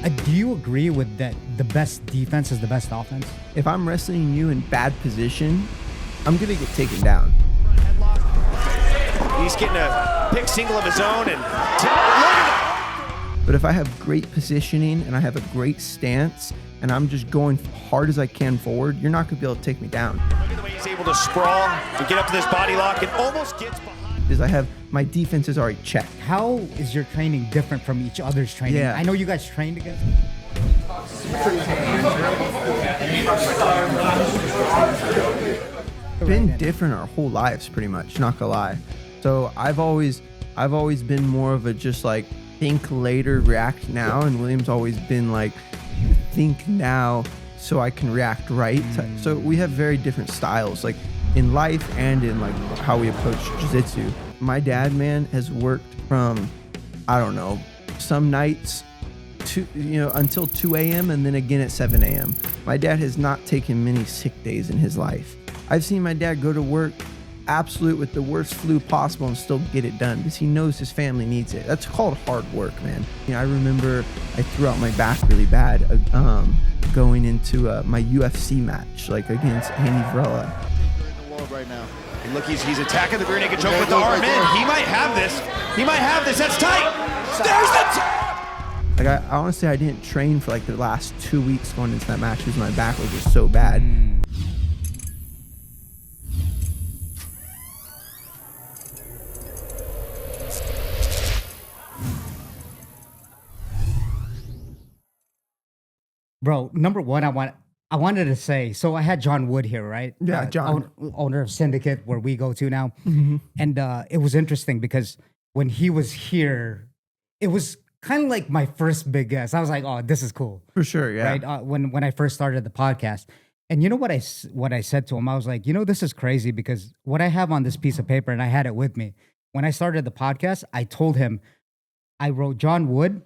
Do you agree with that the best defense is the best offense? If I'm wrestling you in bad position, I'm going to get taken down. He's getting a pick single of his own. But if I have great positioning and I have a great stance and I'm just going hard as I can forward, you're not going to be able to take me down. Look at the way he's able to sprawl and get up to this body lock and almost gets behind. Because I have my defense is already checked. How is your training different from each other's training? Yeah. I know you guys train together. Been different our whole lives, pretty much. Not gonna lie. So I've always been more of a just like think later, react now, and William's always been like think now so I can react right. So we have very different styles, like in life and in like how we approach jiu-jitsu. My dad, man, has worked from, I don't know, some nights to, until 2 a.m. and then again at 7 a.m. My dad has not taken many sick days in his life. I've seen my dad go to work absolute with the worst flu possible and still get it done because he knows his family needs it. That's called hard work, man. I remember I threw out my back really bad going into my UFC match, like against Andy Varela. Right now. And look, he's attacking the rear naked choke with the arm in. He might have this. That's tight. There's the tap. Like I honestly, I didn't train for like the last 2 weeks going into that match because my back was just so bad. Bro, number one, I wanted to say, so I had John Wood here, right? Yeah, John. Owner of Syndicate, where we go to now. Mm-hmm. And it was interesting because when he was here, it was kind of like my first big guest. I was like, oh, this is cool. For sure, yeah. Right? When I first started the podcast. And you know what I said to him? I was like, this is crazy because what I have on this piece of paper, and I had it with me, when I started the podcast, I told him, I wrote John Wood,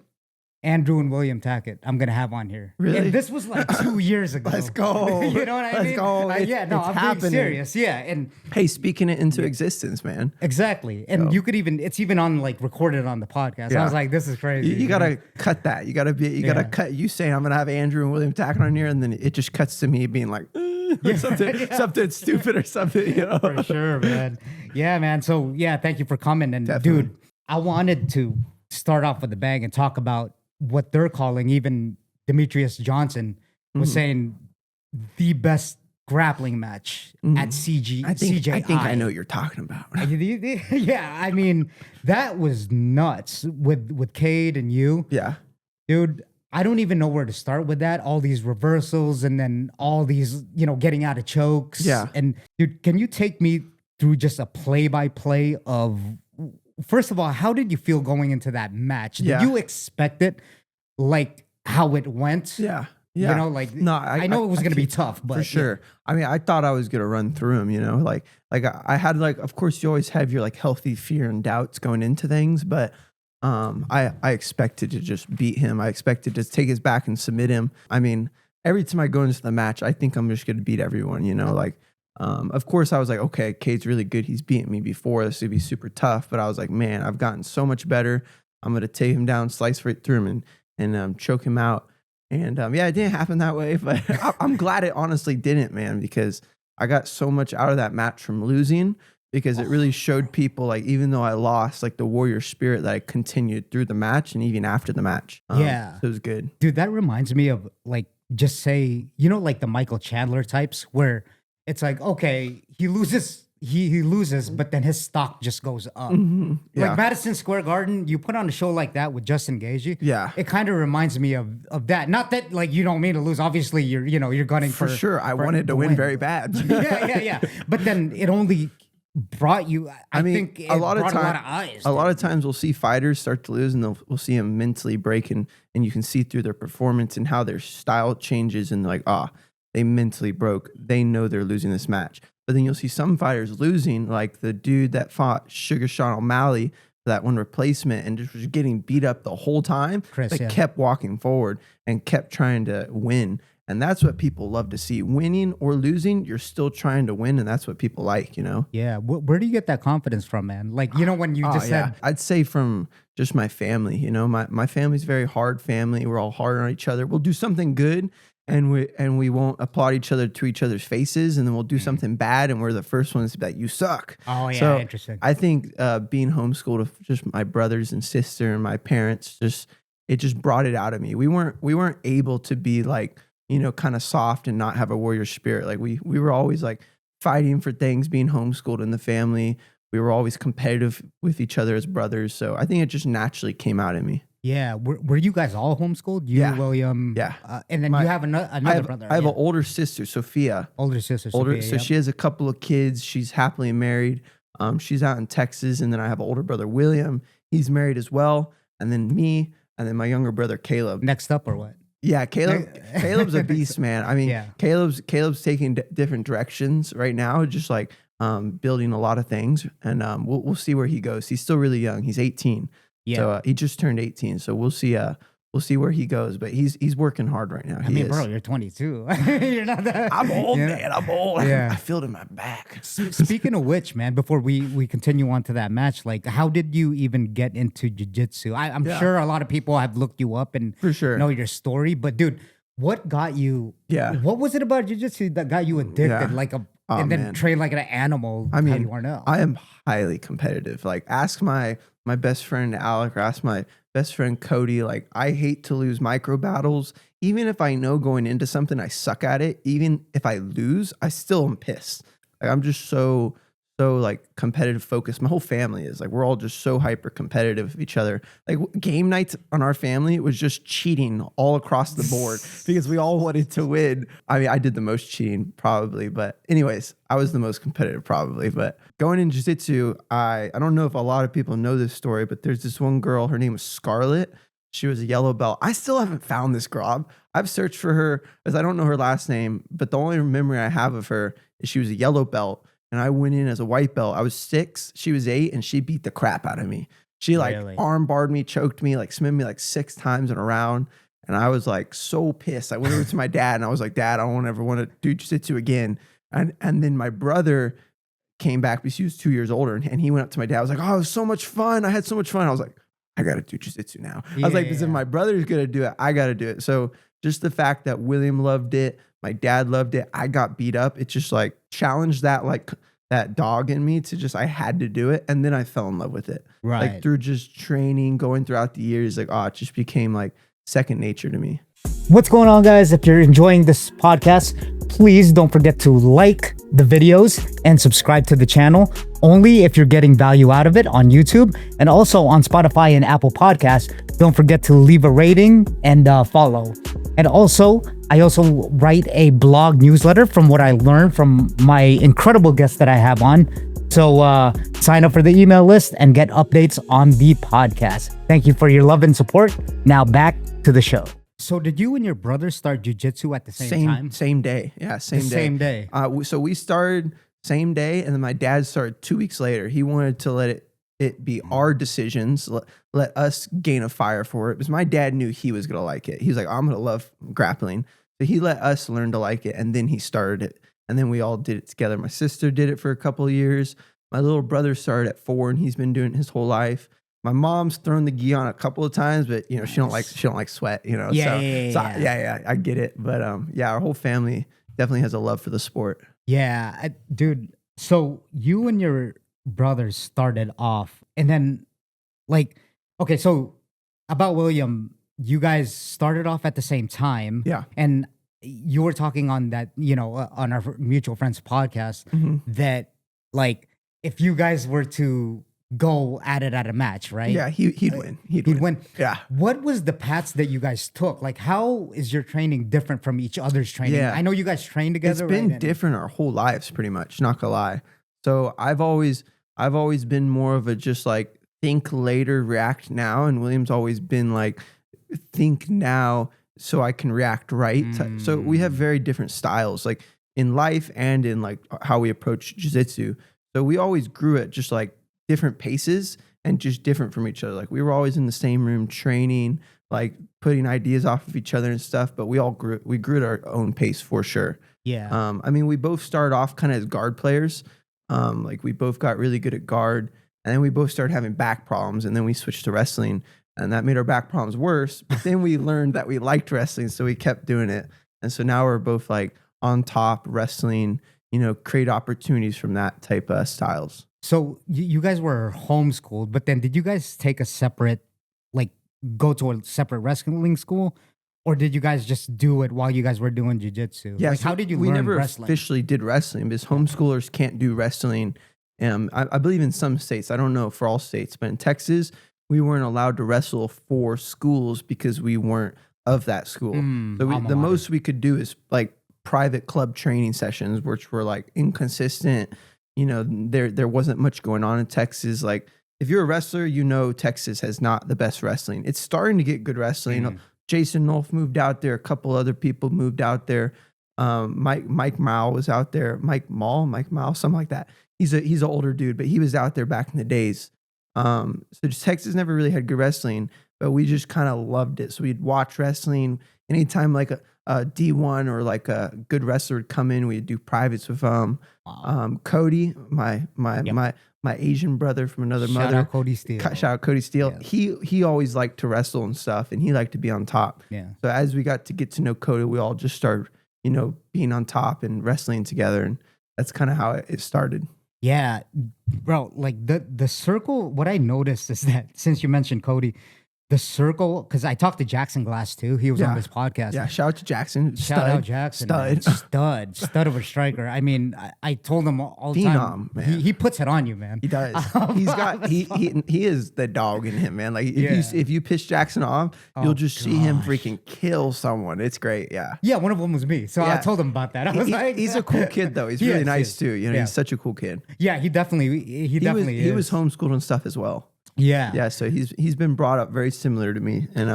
Andrew and William Tackett, I'm going to have on here. Really? And this was like 2 years ago. Let's go. You know what I mean? Let's go. I'm happening. being serious. Yeah. And hey, speaking it into existence, man. exactly. And you could it's even on like recorded on the podcast. Yeah. I was like, this is crazy. You got to cut that. You got to cut you saying I'm going to have Andrew and William Tackett on here. And then it just cuts to me being like, something stupid or something, For sure, man. Yeah, man. So yeah, thank you for coming. And Definitely. dude, I wanted to start off with a bang and talk about what they're calling, even Demetrius Johnson was saying, the best grappling match at CGI. I think I know what you're talking about. Yeah, I mean, that was nuts with Cade and you. Yeah. Dude, I don't even know where to start with that. All these reversals and then all these, getting out of chokes. Yeah. And dude, can you take me through just a play-by-play of, first of all, how did you feel going into that match? Did you expect it like how it went? Yeah. No, I know it was going to be tough, but for sure. Yeah. I mean, I thought I was going to run through him, like I had of course you always have your like healthy fear and doubts going into things, but I expected to just beat him. I expected to take his back and submit him. I mean, every time I go into the match, I think I'm just going to beat everyone, of course I was like, okay, Cade's really good. He's beaten me before. This would be super tough. But I was like, man, I've gotten so much better. I'm going to take him down, slice right through him and choke him out. And it didn't happen that way, but I'm glad it honestly didn't, man, because I got so much out of that match from losing because it really showed people, like, even though I lost, like the warrior spirit that I continued through the match and even after the match. So it was good. Dude, that reminds me of like, just say, like the Michael Chandler types where it's like, okay, he loses, but then his stock just goes up. Mm-hmm. Yeah. Like Madison Square Garden, you put on a show like that with Justin Gaethje. Yeah. It kind of reminds me of that. Not that like you don't mean to lose. Obviously, you're gunning For sure. I wanted to win very bad. yeah. But then it only brought you. I think it brought a lot of eyes. A lot of times we'll see fighters start to lose, and we'll see them mentally break, and you can see through their performance and how their style changes, and like, they mentally broke. They know they're losing this match. But then you'll see some fighters losing, like the dude that fought Sugar Sean O'Malley, that one replacement, and just was getting beat up the whole time. Chris, kept walking forward and kept trying to win. And that's what people love to see. Winning or losing, you're still trying to win, and that's what people like, you know? Yeah. Where do you get that confidence from, man? Like, you know, when you just said, I'd say from just my family, you know, my family's a very hard family. We're all hard on each other. We'll do something good and we won't applaud each other to each other's faces, and then we'll do something bad and we're the first ones to be like, you suck. oh, yeah, So interesting. I think being homeschooled with just my brothers and sister and my parents, it just brought it out of me. We weren't able to be like, you know, kind of soft and not have a warrior spirit. Like we were always like fighting for things, being homeschooled in the family. We were always competitive with each other as brothers. So I think it just naturally came out in me. Yeah. Were you guys all homeschooled? You, Yeah. William? Yeah. And then you have another brother. I have an older sister, Sophia. older sister. So Sophia, she has a couple of kids. She's happily married. She's out in Texas. And then I have an older brother, William. He's married as well. And then me, and then my younger brother, Caleb. Next up or what? Yeah, Caleb's a beast, man. I mean, Yeah. Caleb's taking different directions right now, just like building a lot of things. And we'll see where he goes. He's still really young. He's 18. Yeah. So he just turned 18. So we'll see where he goes. But he's working hard right now. I mean, bro, you're 22. You're not that. I'm old, you know? man. I'm old. Yeah. I feel it in my back. Speaking of which, man, before we continue on to that match, like, how did you even get into jiu-jitsu? I'm sure a lot of people have looked you up and For sure. know your story, but dude, what got you? Yeah. What was it about jiu-jitsu that got you addicted? Yeah. And then Man. train like an animal? I mean, how you are now. I am highly competitive. Like, ask my best friend Alec, or ask my best friend Cody. Like, I hate to lose micro battles. Even if I know going into something I suck at it, even if I lose, I still am pissed. Like, I'm just so like competitive focused. My whole family is like, we're all just so hyper competitive with each other. Like, game nights on our family was just cheating all across the board because we all wanted to win. I mean, I did the most cheating probably, but anyways, I was the most competitive probably. But going in jiu-jitsu, I don't know if a lot of people know this story, but there's this one girl, her name was Scarlett. She was a yellow belt. I still haven't found this girl. I've searched for her as I don't know her last name, but the only memory I have of her is she was a yellow belt. And I went in as a white belt. I was 6, she was 8, and she beat the crap out of me. She like arm barred me, choked me, like smited me like 6 times in a round. And I was like so pissed. I went over to my dad and I was like, Dad, I don't ever want to do jiu-jitsu again. And then my brother came back because he was 2 years older, and he went up to my dad. I was like, oh, it was so much fun. I had so much fun. I was like, I got to do jiu-jitsu now. I was like, because if my brother's going to do it, I got to do it. So just the fact that William loved it, my dad loved it, I got beat up. It just like challenged that dog in me to just, I had to do it. And then I fell in love with it. Right. Like through just training, going throughout the years, like, oh, it just became like second nature to me. What's going on, guys? If you're enjoying this podcast, please don't forget to like the videos and subscribe to the channel. Only if you're getting value out of it on YouTube, and also on Spotify and Apple Podcasts. Don't forget to leave a rating and follow. And also, I also write a blog newsletter from what I learned from my incredible guests that I have on. So sign up for the email list and get updates on the podcast. Thank you for your love and support. Now back to the show. So did you and your brother start jiu-jitsu at the same time? Same day. Yeah, same day. So we started same day, and then my dad started 2 weeks later. He wanted to let it be our decisions, let us gain a fire for it, because my dad knew he was going to like it. He was like, I'm going to love grappling. So he let us learn to like it, and then he started it. And then we all did it together. My sister did it for a couple of years. My little brother started at 4, and he's been doing it his whole life. My mom's thrown the gi on a couple of times, but you know, she don't like sweat, you know. Yeah, I get it. But our whole family definitely has a love for the sport. Yeah, dude. So you and your brothers started off, and then like, okay, so about William, you guys started off at the same time. Yeah. And you were talking on that, you know, on our mutual friends podcast, that like, if you guys were to go at it at a match, right? Yeah, he'd win. He'd win. Yeah. What was the paths that you guys took? Like, how is your training different from each other's training? Yeah. I know you guys train together. It's been different our whole lives, pretty much. Not gonna lie. So I've always been more of a just like think later, react now, and William's always been like think now so I can react right. So we have very different styles, like in life and in like how we approach jiu-jitsu. So we always grew at just like different paces, and just different from each other. Like we were always in the same room training, like putting ideas off of each other and stuff, but we grew at our own pace for sure. Yeah. I mean, we both started off kind of as guard players. Like we both got really good at guard, and then we both started having back problems, and then we switched to wrestling, and that made our back problems worse. But then we learned that we liked wrestling, so we kept doing it. And so now we're both like on top wrestling, create opportunities from that type of styles. So you guys were homeschooled, but then did you guys take a separate, like go to a separate wrestling school? Or did you guys just do it while you guys were doing jiu-jitsu? Yeah, like, so how did you we learn never wrestling? officially did wrestling because homeschoolers can't do wrestling. I believe in some states, I don't know for all states, but in Texas, we weren't allowed to wrestle for schools because we weren't of that school. So the most we could do is like private club training sessions, which were like inconsistent. There wasn't much going on in Texas. Like if you're a wrestler, Texas has not the best wrestling. It's starting to get good wrestling. Jason Nolf moved out there. A couple other people moved out there. Mike Mao was out there. Mike Mao, something like that. He's an older dude, but he was out there back in the days. So Texas never really had good wrestling, but we just kind of loved it. So we'd watch wrestling anytime like a D1 or like a good wrestler would come in. We'd do privates with Cody, my Asian brother from another mother. Shout out Cody Steele. Shout out Cody Steele. Yeah. He always liked to wrestle and stuff, and he liked to be on top. Yeah. So as we got to get to know Cody, we all just started, being on top and wrestling together, and that's kind of how it started. Yeah, bro. Like the circle. What I noticed is that since you mentioned Cody, the circle, because I talked to Jackson Glass too. He was on this podcast. Yeah, shout out to Jackson. Shout out Jackson. Stud of a striker. I mean, I told him all the time. Man. He puts it on you, man. He does. He is the dog in him, man. Like if you piss Jackson off, you'll just see him freaking kill someone. It's great. Yeah. Yeah, one of them was me. So I told him about that. I was like, he's a cool kid though. He's really nice too. He's such a cool kid. Yeah, he definitely is. He was homeschooled and stuff as well. Yeah. So he's been brought up very similar to me, and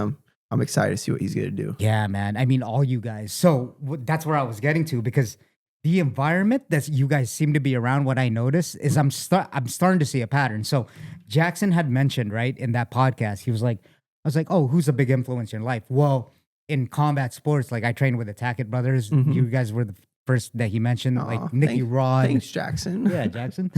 I'm excited to see what he's gonna do. Yeah, man. I mean, all you guys. So that's where I was getting to, because the environment that you guys seem to be around, what I noticed is I'm starting to see a pattern. So Jackson had mentioned, right, in that podcast, he was like, I was like, oh, who's a big influence in your life? Well, in combat sports, like I trained with the Tackett brothers. Mm-hmm. You guys were the first that he mentioned, like Nicky Rod. Thanks, Jackson. Yeah, Jackson.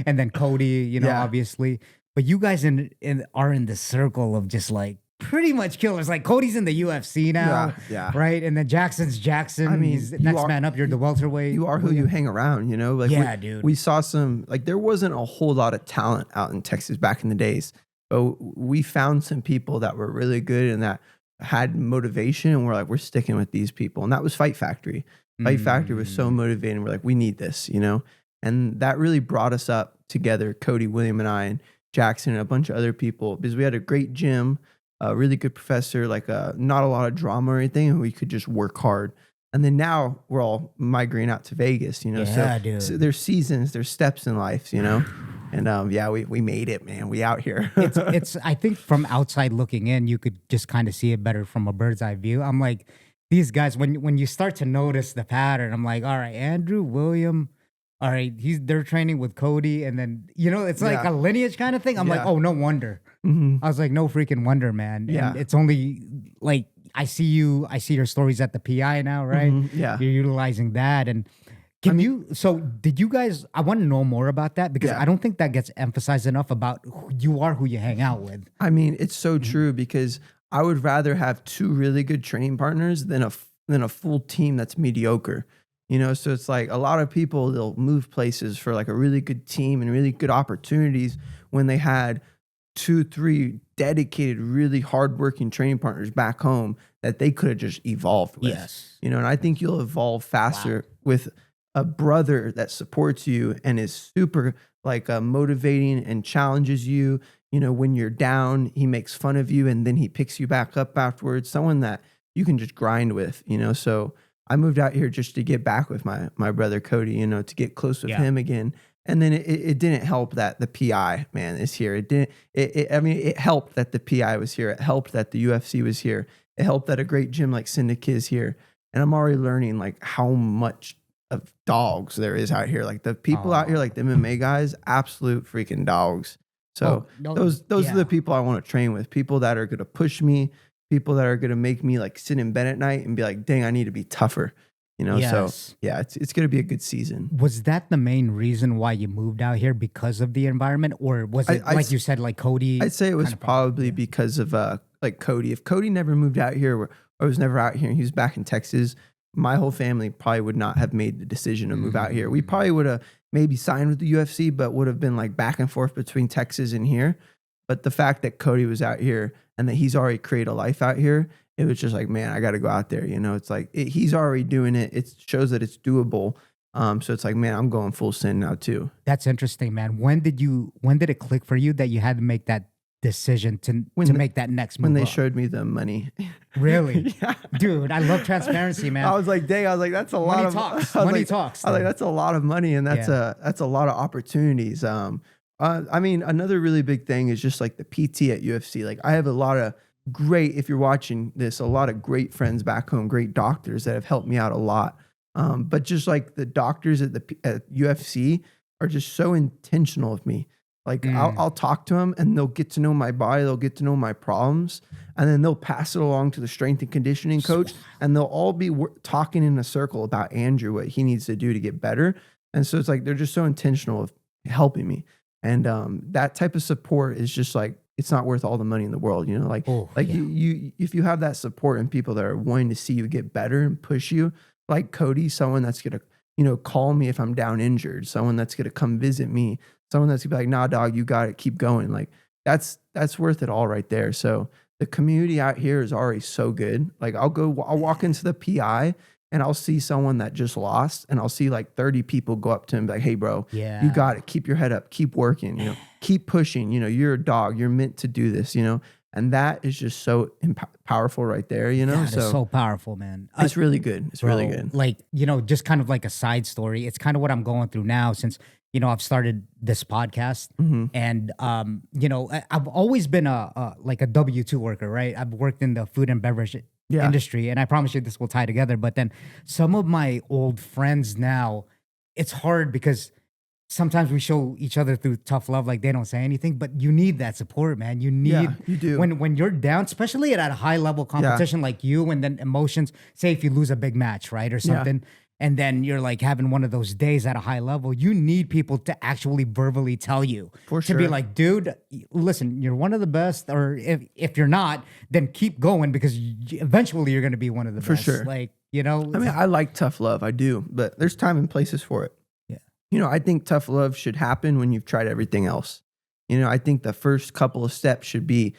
And then Cody, obviously. But you guys are in the circle of just like pretty much killers. Like Cody's in the UFC now, right? And then Jackson's Jackson. I mean, he's next man up. You're the welterweight. You are who you hang around, Like dude. We saw some, like there wasn't a whole lot of talent out in Texas back in the days, but we found some people that were really good and that had motivation, and we're like, we're sticking with these people, and that was Fight Factory. Fight Factory was so motivating. We're like, we need this, and that really brought us up together. Cody, William, and I, and Jackson and a bunch of other people, because we had a great gym, a really good professor, like not a lot of drama or anything, and we could just work hard. And then now we're all migrating out to Vegas, dude. So there's seasons, there's steps in life, and we made it, man. We out here. it's I think from outside looking in, you could just kind of see it better from a bird's eye view. I'm like, these guys, when you start to notice the pattern, I'm like, all right, Andrew, William, all right, they're training with Cody, and then it's like a lineage kind of thing. I'm like, oh, no wonder. Mm-hmm. I was like, no freaking wonder, man. Yeah, and it's only like I see your stories at the PI now, right? Mm-hmm. Yeah, you're utilizing that, and So did you guys? I want to know more about that, because I don't think that gets emphasized enough about who you hang out with. I mean, it's so true, because I would rather have two really good training partners than a full team that's mediocre. So it's like a lot of people, they'll move places for like a really good team and really good opportunities when they had 2-3 dedicated, really hardworking training partners back home that they could have just evolved with. Yes. And I think you'll evolve faster with a brother that supports you and is super like motivating and challenges you. When you're down, he makes fun of you and then he picks you back up afterwards. Someone that you can just grind with, So I moved out here just to get back with my brother Cody, to get close with him again. And then it didn't help that the PI, man, is here. It helped that the PI was here. It helped that the UFC was here. It helped that a great gym like Syndicate is here. And I'm already learning like how much of dogs there is out here. Like the people out here, like the MMA guys, absolute freaking dogs. So no, those yeah. are the people I want to train with. People that are going to push me, people that are going to make me like sit in bed at night and be like, dang, I need to be tougher. You know, Yes. so yeah, it's going to be a good season. Was that the main reason why you moved out here, because of the environment, or was it like you said, like Cody? I'd say it was probably because of like Cody. If Cody never moved out here or was never out here and he was back in Texas, my whole family probably would not have made the decision to move out here. We probably would have maybe signed with the UFC, but would have been like back and forth between Texas and here. But the fact that Cody was out here and that he's already created a life out here, it was just like, man, I got to go out there. You know, it's like he's already doing it. It shows that it's doable. So it's like, man, I'm going full send now too. That's interesting, man. When did it click for you that you had to make that decision to make that next move? When they showed me the money. Really? Yeah. Dude, I love transparency, man. I was like, dang, that's a lot of talks. I was Money like, talks. I was like, that's a lot of money, and that's a lot of opportunities. I mean, another really big thing is just like the PT at UFC. Like, I have a lot of great, if you're watching this, a lot of great friends back home, great doctors that have helped me out a lot. But just like the doctors at UFC are just so intentional with me. Like I'll talk to them and they'll get to know my body, they'll get to know my problems, and then they'll pass it along to the strength and conditioning coach, and they'll all be talking in a circle about Andrew, what he needs to do to get better. And so it's like they're just so intentional of helping me, and that type of support is just like, it's not worth all the money in the world, you know. You if you have that support and people that are wanting to see you get better and push you, like Cody, someone that's gonna, you know, call me if I'm down injured, someone that's gonna come visit me, someone that's gonna be like, nah, dog, you got it, keep going. Like that's worth it all right there. So the community out here is already so good. Like I'll walk into the PI and I'll see someone that just lost, and I'll see like 30 people go up to him like, hey bro, you got it. Keep your head up, keep working, you know, keep pushing, you know, you're a dog, you're meant to do this, you know. And that is just so powerful right there, you know? That is so powerful, man. It's really good. It's really good. Like, you know, just kind of like a side story. It's kind of what I'm going through now since, you know, I've started this podcast. And, you know, I've always been like a W-2 worker, right? I've worked in the food and beverage industry, and I promise you this will tie together. But then some of my old friends now, it's hard because sometimes we show each other through tough love, like they don't say anything, but you need that support, man. You need, you do. When you're down, especially at a high level competition like you, and then emotions, say if you lose a big match, right, or something, and then you're like having one of those days at a high level, you need people to actually verbally tell you, to be like, dude, listen, you're one of the best, or if you're not, then keep going, because eventually you're going to be one of the best. Sure. Like, you know, I mean, I like tough love, I do, but there's time and places for it. You know, I think tough love should happen when you've tried everything else. You know, I think the first couple of steps should be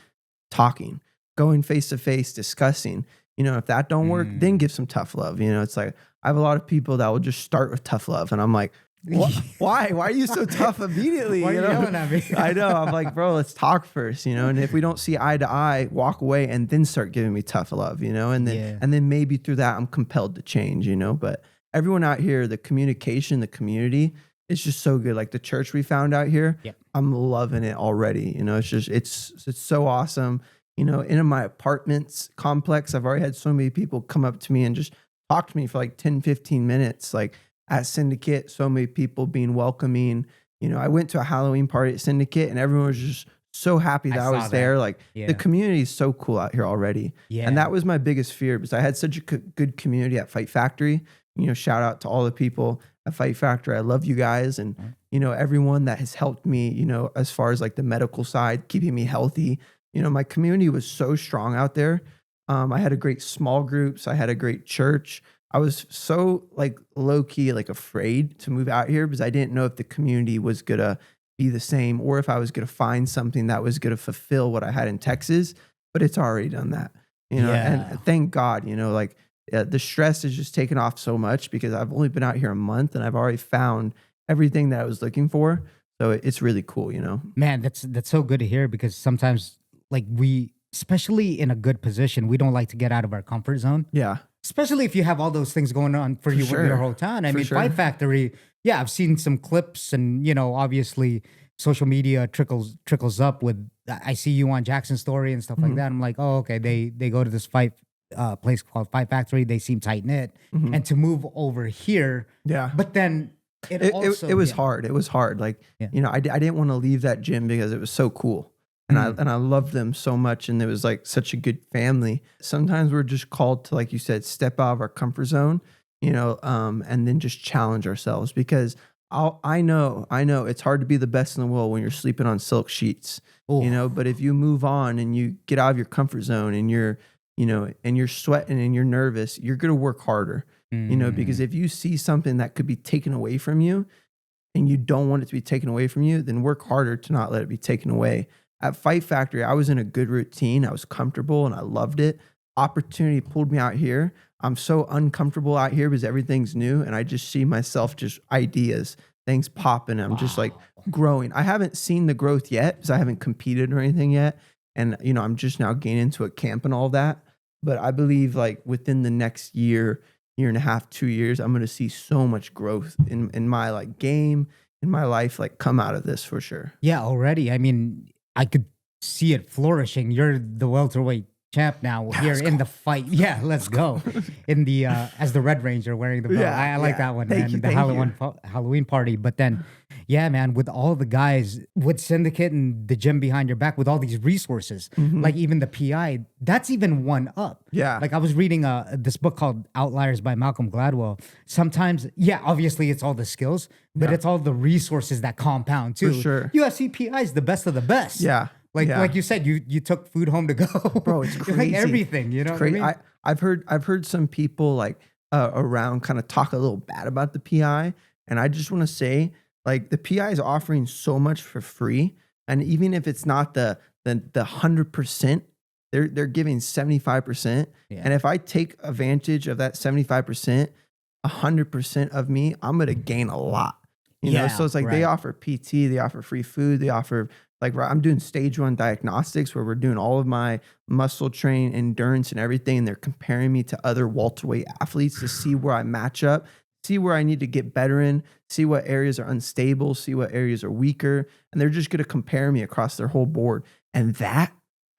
talking, going face to face, discussing. You know, if that don't work, then give some tough love. You know, it's like, I have a lot of people that will just start with tough love, and I'm like, why? Why are you so tough immediately? Why are you yelling at me? I know. I'm like, bro, let's talk first, you know. And if we don't see eye to eye, walk away and then start giving me tough love, you know. And then maybe through that, I'm compelled to change, you know. But everyone out here, the communication, the community, it's just so good. Like the church we found out here, I'm loving it already. You know, it's just, it's so awesome. You know, in my apartments complex, I've already had so many people come up to me and just talk to me for like 10, 15 minutes. Like at Syndicate, so many people being welcoming. You know, I went to a Halloween party at Syndicate and everyone was just so happy that I was there. Like the community is so cool out here already. And that was my biggest fear, because I had such a good community at Fight Factory. You know, shout out to all the people at Fight Factory. I love you guys. And, you know, everyone that has helped me, you know, as far as like the medical side, keeping me healthy. You know, my community was so strong out there. I had a great small groups. I had a great church. I was so like low key, like afraid to move out here because I didn't know if the community was going to be the same, or if I was going to find something that was going to fulfill what I had in Texas. But it's already done that, you know, and thank God, you know, like, the stress is just taken off so much because I've only been out here a month and I've already found everything that I was looking for. So it's really cool, you know? Man, that's so good to hear, because sometimes like we, especially in a good position, we don't like to get out of our comfort zone. Yeah. Especially if you have all those things going on for you with your whole town. I mean, Fight Factory, I've seen some clips, and, you know, obviously social media trickles up with, I see you on Jackson's story and stuff like that. I'm like, oh, okay, they go to this place called Fight Factory. They seem tight knit, and to move over here. Yeah. But then It was hard. It was hard. Like, you know, I didn't want to leave that gym because it was so cool. And I loved them so much. And it was like such a good family. Sometimes we're just called to, like you said, step out of our comfort zone, you know, and then just challenge ourselves, because I know it's hard to be the best in the world when you're sleeping on silk sheets, you know, but if you move on and you get out of your comfort zone and you're, you know, and you're sweating and you're nervous, you're going to work harder, you know, because if you see something that could be taken away from you and you don't want it to be taken away from you, then work harder to not let it be taken away. At Fight Factory, I was in a good routine. I was comfortable and I loved it. Opportunity pulled me out here. I'm so uncomfortable out here because everything's new, and I just see myself just ideas, things popping. I'm just like growing. I haven't seen the growth yet because I haven't competed or anything yet. And, you know, I'm just now getting into a camp and all that. But I believe like within the next year and a half, 2 years, I'm going to see so much growth in my like game, in my life, like come out of this for sure. Yeah, already. I mean, I could see it flourishing. You're the welterweight champ now here in the fight. Yeah, let's go. In the as the Red Ranger wearing the belt. I like that one, man. The Halloween party. But then, yeah, man, with all the guys with Syndicate and the gym behind your back, with all these resources, like even the PI, that's even one up. Yeah. Like I was reading this book called Outliers by Malcolm Gladwell. Sometimes, yeah, obviously it's all the skills, but it's all the resources that compound too. For sure. UFC PI is the best of the best. Yeah. Like you said, you took food home to go. Bro, it's crazy. Like everything, you know what I mean? I've heard some people like around kind of talk a little bad about the PI. And I just want to say, like, the PI is offering so much for free. And even if it's not the 100%, they're giving 75%. Yeah. And if I take advantage of that 75%, 100% of me, I'm going to gain a lot. You know, so it's like they offer PT, they offer free food, they offer, like, I'm doing stage 1 diagnostics where we're doing all of my muscle training, endurance and everything. And they're comparing me to other welterweight athletes to see where I match up, see where I need to get better in, see what areas are unstable, see what areas are weaker. And they're just going to compare me across their whole board. And that,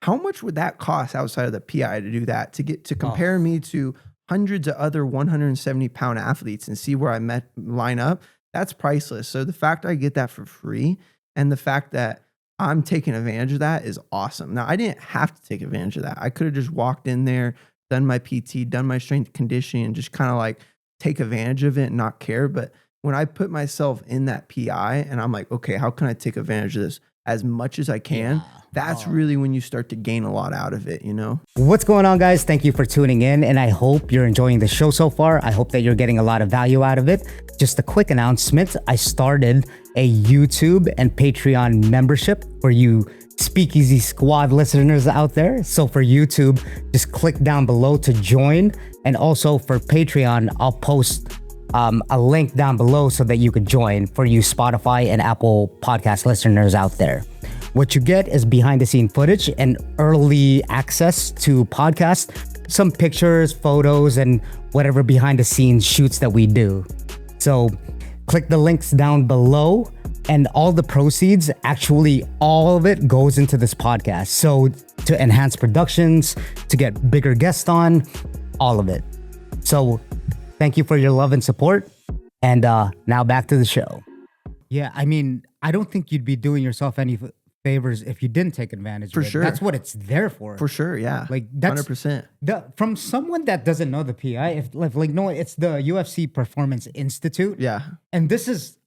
how much would that cost outside of the PI to do that, to get to compare me to hundreds of other 170-pound athletes and see where I line up? That's priceless. So the fact I get that for free and the fact that I'm taking advantage of that is awesome. Now, I didn't have to take advantage of that. I could have just walked in there, done my PT, done my strength conditioning, and just kind of like take advantage of it and not care. But when I put myself in that PI and I'm like, okay, how can I take advantage of this as much as I can? That's really when you start to gain a lot out of it, you know? What's going on, guys? Thank you for tuning in, and I hope you're enjoying the show so far. I hope that you're getting a lot of value out of it. Just a quick announcement. I started a YouTube and Patreon membership for you Speakeasy Squad listeners out there. So for YouTube, just click down below to join. And also for Patreon, I'll post a link down below so that you could join for you Spotify and Apple podcast listeners out there. What you get is behind the scene footage and early access to podcasts, some pictures, photos, and whatever behind the scenes shoots that we do. So click the links down below, and all the proceeds, actually all of it, goes into this podcast. So to enhance productions, to get bigger guests on, all of it. So thank you for your love and support. And now back to the show. Yeah, I mean, I don't think you'd be doing yourself any favors if you didn't take advantage of it. Sure. That's what it's there for. For sure, yeah. Like that's 100%. From someone that doesn't know the PI, if like no, it's the UFC Performance Institute. Yeah. And this is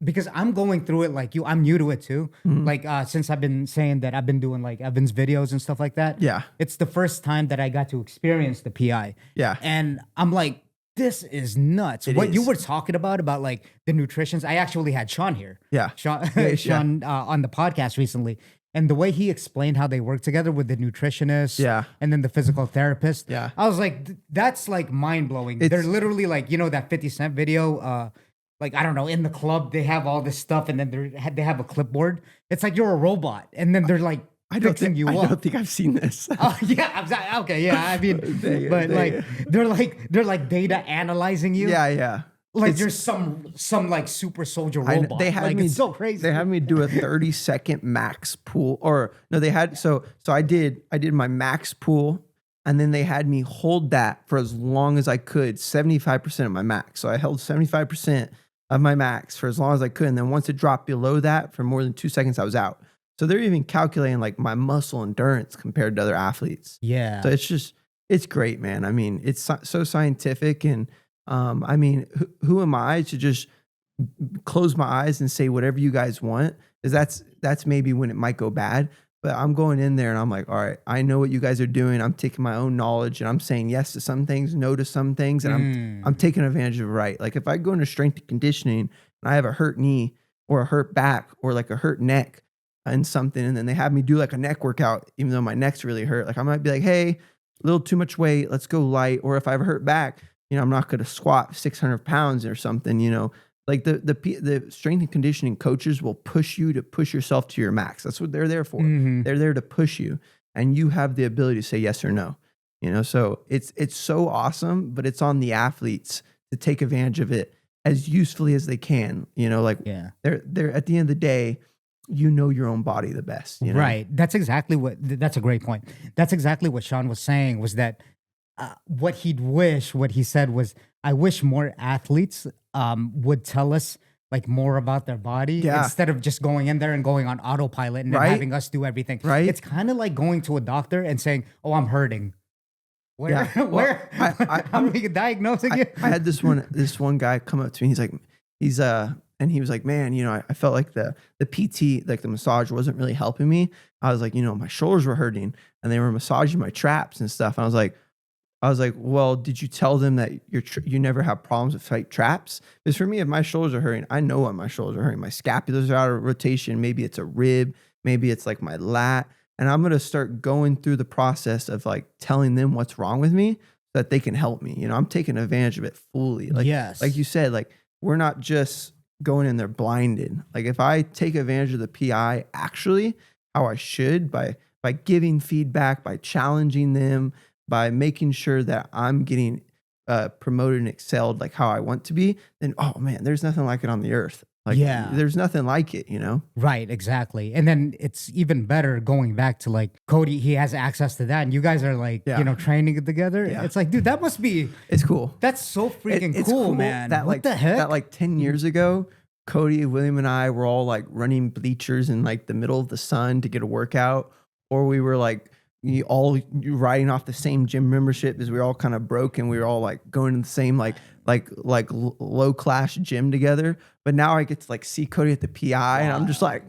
because I'm going through it like you. I'm new to it too. Mm-hmm. Like since I've been saying that I've been doing like Evan's videos and stuff like that. Yeah. It's the first time that I got to experience the PI. Yeah. And I'm like, this is nuts. What you were talking about like the nutritions. I actually had Sean here. Yeah. Sean on the podcast recently. And the way he explained how they work together with the nutritionist and then the physical therapist. Yeah. I was like, that's like mind blowing. They're literally like, you know, that 50 Cent video, like, I don't know, in the club, they have all this stuff and then they have a clipboard. It's like you're a robot. And then they're like, I don't think I've seen this. Oh yeah, okay, yeah. I mean, they're like data analyzing you. Yeah. Like you're some like super soldier robot. It's so crazy. They had me do a 30-second max pull, or no, they had so I did my max pull, and then they had me hold that for as long as I could, 75% of my max. So I held 75%, of my max for as long as I could. And then once it dropped below that for more than 2 seconds, I was out. So they're even calculating like my muscle endurance compared to other athletes. Yeah. So it's great, man. I mean, it's so scientific. And I mean, who am I to just close my eyes and say whatever you guys want? Because that's maybe when it might go bad. But I'm going in there and I'm like, all right, I know what you guys are doing. I'm taking my own knowledge and I'm saying yes to some things, no to some things, and I'm taking advantage of it, right. Like if I go into strength and conditioning and I have a hurt knee or a hurt back or like a hurt neck and something, and then they have me do like a neck workout, even though my neck's really hurt, like I might be like, hey, a little too much weight, let's go light. Or if I have a hurt back, I'm not going to squat 600 pounds or something, Like the strength and conditioning coaches will push you to push yourself to your max. That's what they're there for. They're there to push you, and you have the ability to say yes or no. So it's so awesome, but it's on the athletes to take advantage of it as usefully as they can. They're at the end of the day, your own body the best. Right. That's a great point. That's exactly what Sean was saying, was that what he said was, I wish more athletes would tell us like more about their body instead of just going in there and going on autopilot and then having us do everything. Right. It's kind of like going to a doctor and saying, "Oh, I'm hurting." Where I'm diagnosing you. I had this one guy come up to me. And he was like, man, I felt like the PT, like the massage wasn't really helping me. I was like, my shoulders were hurting and they were massaging my traps and stuff. And I was like, well, did you tell them that you never have problems with tight traps? Because for me, if my shoulders are hurting, I know what my shoulders are hurting. My scapulars are out of rotation. Maybe it's a rib. Maybe it's like my lat. And I'm going to start going through the process of like telling them what's wrong with me so that they can help me. I'm taking advantage of it fully. Like, yes. Like you said, like we're not just going in there blinded. Like if I take advantage of the PI actually how I should by giving feedback, by challenging them, by making sure that I'm getting promoted and excelled like how I want to be, then, oh man, there's nothing like it on the earth. Like, there's nothing like it, Right, exactly. And then it's even better going back to like Cody, he has access to that. And you guys are like, training together. Yeah. It's like, dude, that must be. It's cool. That's so freaking it's cool, man. That, what the heck? That like 10 years ago, Cody, William, and I were all like running bleachers in like the middle of the sun to get a workout. Or we were like, you riding off the same gym membership because we were all kind of broke and we were all like going to the same like low class gym together. But now I get to like see Cody at the PI and I'm just like,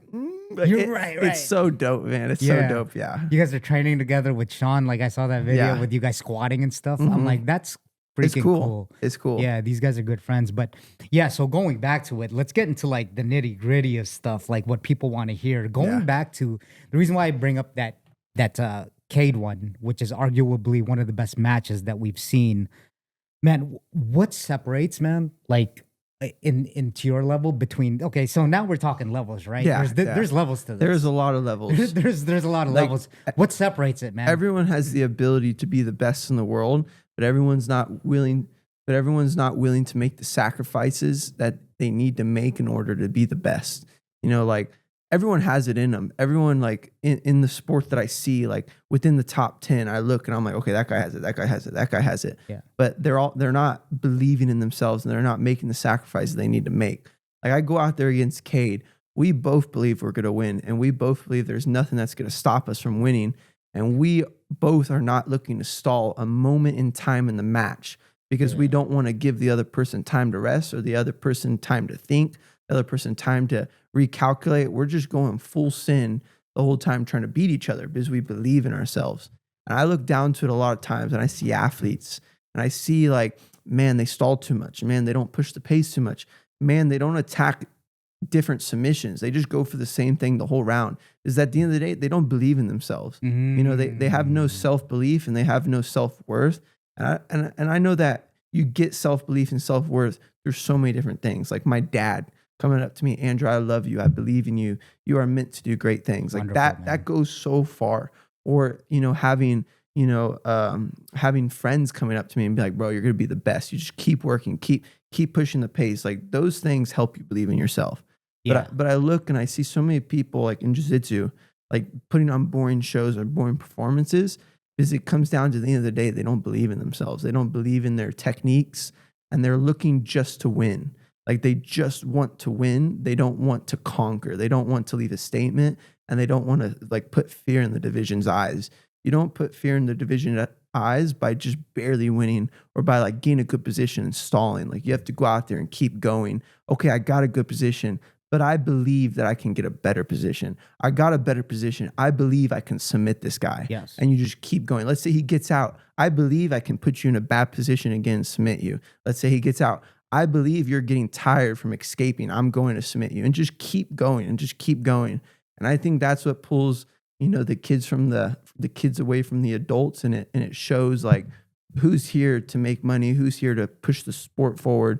you're right. It's so dope, man. It's so dope. Yeah. You guys are training together with Sean. Like I saw that video with you guys squatting and stuff. I'm like, that's freaking cool. It's cool. Yeah. These guys are good friends. But yeah, so going back to it, let's get into like the nitty gritty of stuff, like what people want to hear. Going back to the reason why I bring up that Cade one, which is arguably one of the best matches that we've seen. Man, what separates, man, like into your level between, okay, so now we're talking levels, right? Yeah, there's levels to this. There's a lot of levels. There's a lot of levels. What separates it, man? Everyone has the ability to be the best in the world, but everyone's not willing to make the sacrifices that they need to make in order to be the best. Like everyone has it in them. Everyone like in the sport that I see, like within the top 10, I look and I'm like, okay, that guy has it. That guy has it. That guy has it. Yeah. But they're not believing in themselves and they're not making the sacrifices they need to make. Like I go out there against Cade. We both believe we're going to win. And we both believe there's nothing that's going to stop us from winning. And we both are not looking to stall a moment in time in the match because we don't want to give the other person time to rest or the other person time to think, the other person time to recalculate. We're just going full sin the whole time trying to beat each other because we believe in ourselves. And I look down to it a lot of times and I see athletes and I see like, man, they stall too much. Man, they don't push the pace too much. Man, they don't attack different submissions. They just go for the same thing the whole round. Is at the end of the day, they don't believe in themselves. They have no self-belief and they have no self-worth. And I know that you get self-belief and self-worth through so many different things. Like my dad coming up to me, Andrew, I love you. I believe in you. You are meant to do great things. Like that goes so far. Or, having friends coming up to me and be like, bro, you're going to be the best. You just keep working, keep pushing the pace. Like those things help you believe in yourself. Yeah. But I look and I see so many people like in Jiu-Jitsu, like putting on boring shows or boring performances because it comes down to the end of the day, they don't believe in themselves. They don't believe in their techniques and they're looking just to win. Like they just want to win. They don't want to conquer. They don't want to leave a statement, and they don't want to like put fear in the division's eyes. You don't put fear in the division's eyes by just barely winning or by like getting a good position and stalling. Like you have to go out there and keep going. Okay, I got a good position, but I believe that I can get a better position. I got a better position. I believe I can submit this guy. Yes. And you just keep going. Let's say he gets out. I believe I can put you in a bad position again and submit you. Let's say he gets out. I believe you're getting tired from escaping. I'm going to submit you, and just keep going and just keep going. And I think that's what pulls, the kids from the kids away from the adults, and it shows like who's here to make money, who's here to push the sport forward.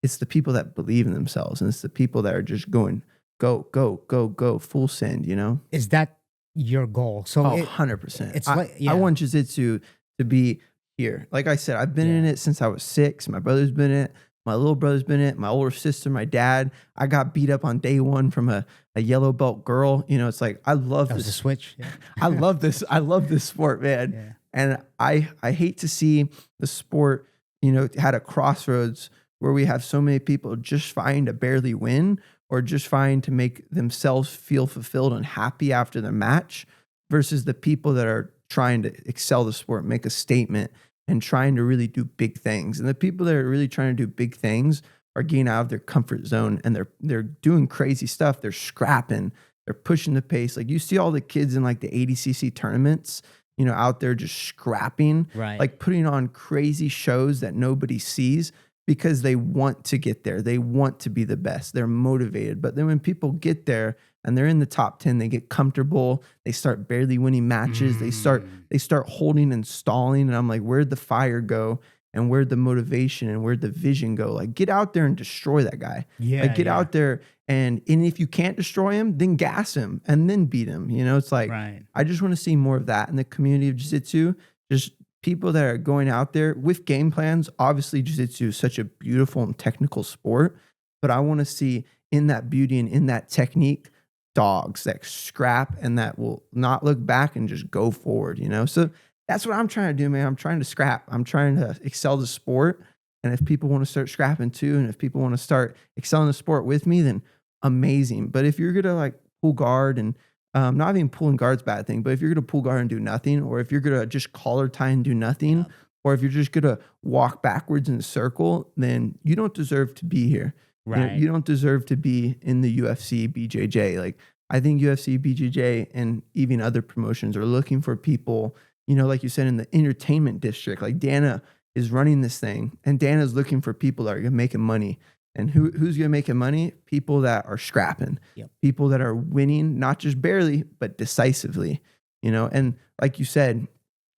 It's the people that believe in themselves, and it's the people that are just going, go, go, go, go, full send, Is that your goal? So 100%. It's like, yeah. I want jiu-jitsu to be here. Like I said, I've been in it since I was 6. My brother's been in it. My little brother's been in it. My older sister, my dad. I got beat up on day 1 from a yellow belt girl. It's like, I love that this. Was a switch. Yeah. I love this. I love this sport, man. Yeah. And I hate to see the sport, had a crossroads where we have so many people just trying to barely win or just trying to make themselves feel fulfilled and happy after the match versus the people that are trying to excel the sport, make a statement, and trying to really do big things. And the people that are really trying to do big things are getting out of their comfort zone, and they're doing crazy stuff. They're scrapping, they're pushing the pace. Like you see all the kids in like the ADCC tournaments, out there just scrapping, right? Like putting on crazy shows that nobody sees because they want to get there. They want to be the best. They're motivated. But then when people get there and they're in the top 10, they get comfortable. They start barely winning matches. They start holding and stalling. And I'm like, where'd the fire go? And where'd the motivation and where'd the vision go? Like, get out there and destroy that guy. Yeah. Like, get out there and if you can't destroy him, then gas him and then beat him. It's like, right. I just want to see more of that in the community of jiu-jitsu. Just people that are going out there with game plans. Obviously, jiu-jitsu is such a beautiful and technical sport, but I want to see in that beauty and in that technique, dogs that scrap and that will not look back and just go forward, So that's what I'm trying to do, man. I'm trying to scrap. I'm trying to excel the sport. And if people want to start scrapping too, and if people want to start excelling the sport with me, then amazing. But if you're going to like pull guard and not even pulling guard's a bad thing, but if you're going to pull guard and do nothing, or if you're going to just collar tie and do nothing, or if you're just going to walk backwards in a circle, then you don't deserve to be here. Right. You don't deserve to be in the UFC BJJ. Like I think UFC BJJ and even other promotions are looking for people, like you said, in the entertainment district. Like Dana is running this thing, and Dana's looking for people that are making money. And who's going to make money? People that are scrapping, people that are winning, not just barely, but decisively, And like you said,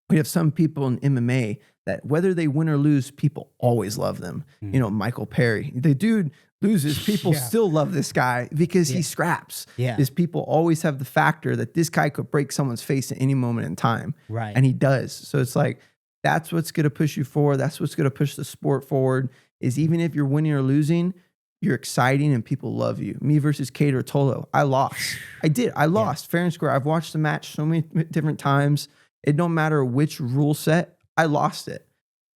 we have some people in MMA that whether they win or lose, people always love them. Michael Perry, the dude loses, people still love this guy because he scraps. Yeah. His people always have the factor that this guy could break someone's face at any moment in time. Right. And he does. So it's like, that's what's going to push you forward. That's what's going to push the sport forward, is even if you're winning or losing, you're exciting and people love you. Me versus Cater Tolo, I lost. I did. I lost fair and square. I've watched the match so many different times. It don't matter which rule set, I lost it.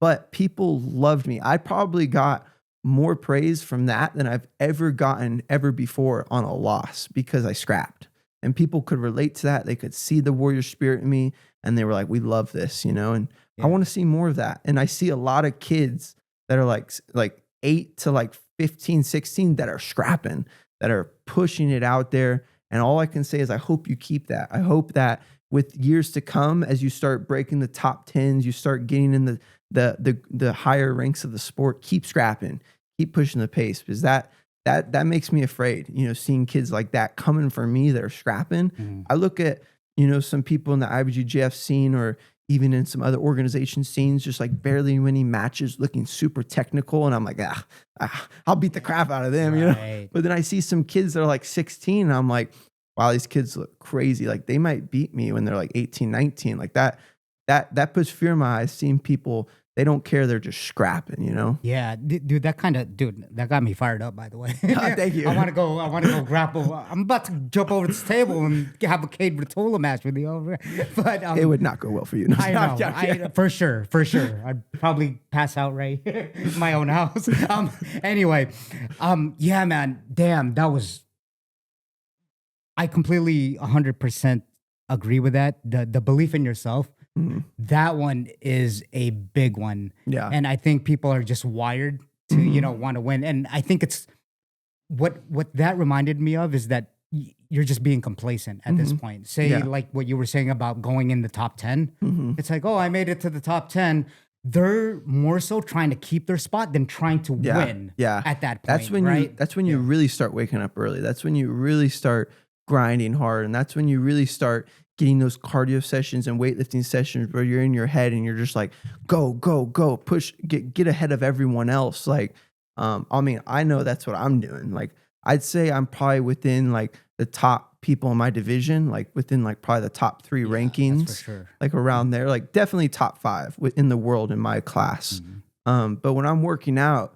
But people loved me. I probably got more praise from that than I've ever gotten ever before on a loss because I scrapped. And people could relate to that. They could see the warrior spirit in me, and they were like, we love this, And I want to see more of that. And I see a lot of kids that are like 8 to like 15, 16 that are scrapping, that are pushing it out there. And all I can say is I hope you keep that. I hope that with years to come, as you start breaking the top 10s, you start getting in the higher ranks of the sport, keep scrapping, keep pushing the pace, because that makes me afraid, seeing kids like that coming for me that are scrapping. I look at, some people in the IBJJF scene or even in some other organization scenes, just like barely winning matches, looking super technical. And I'm like, I'll beat the crap out of them, But then I see some kids that are like 16 and I'm like, wow, these kids look crazy. Like they might beat me when they're like 18, 19. Like that puts fear in my eyes, seeing people they don't care. They're just scrapping, you know? Yeah, dude, that got me fired up, by the way. Thank you. I want to go grapple. I'm about to jump over this table and have a Cade Rotolo match with you. But It would not go well for you. No, I know, for sure. I'd probably pass out right in my own house. Anyway, yeah, man, damn, I completely 100% agree with that. The belief in yourself. That one is a big one. Yeah. And I think people are just wired to, want to win. And I think it's what that reminded me of is that you're just being complacent at this point. Say like what you were saying about going in the top 10. It's like, oh, I made it to the top 10. They're more so trying to keep their spot than trying to win at that point. That's when you really start waking up early. That's when you really start grinding hard. And that's when you really start getting those cardio sessions and weightlifting sessions where you're in your head and you're just like, go, push, get ahead of everyone else. Like, I mean, I know that's what I'm doing. Like, I'd say I'm probably within like the top people in my division, like within like probably the top 3 rankings, that's for sure. Like around there, like definitely top 5 in the world in my class. But when I'm working out,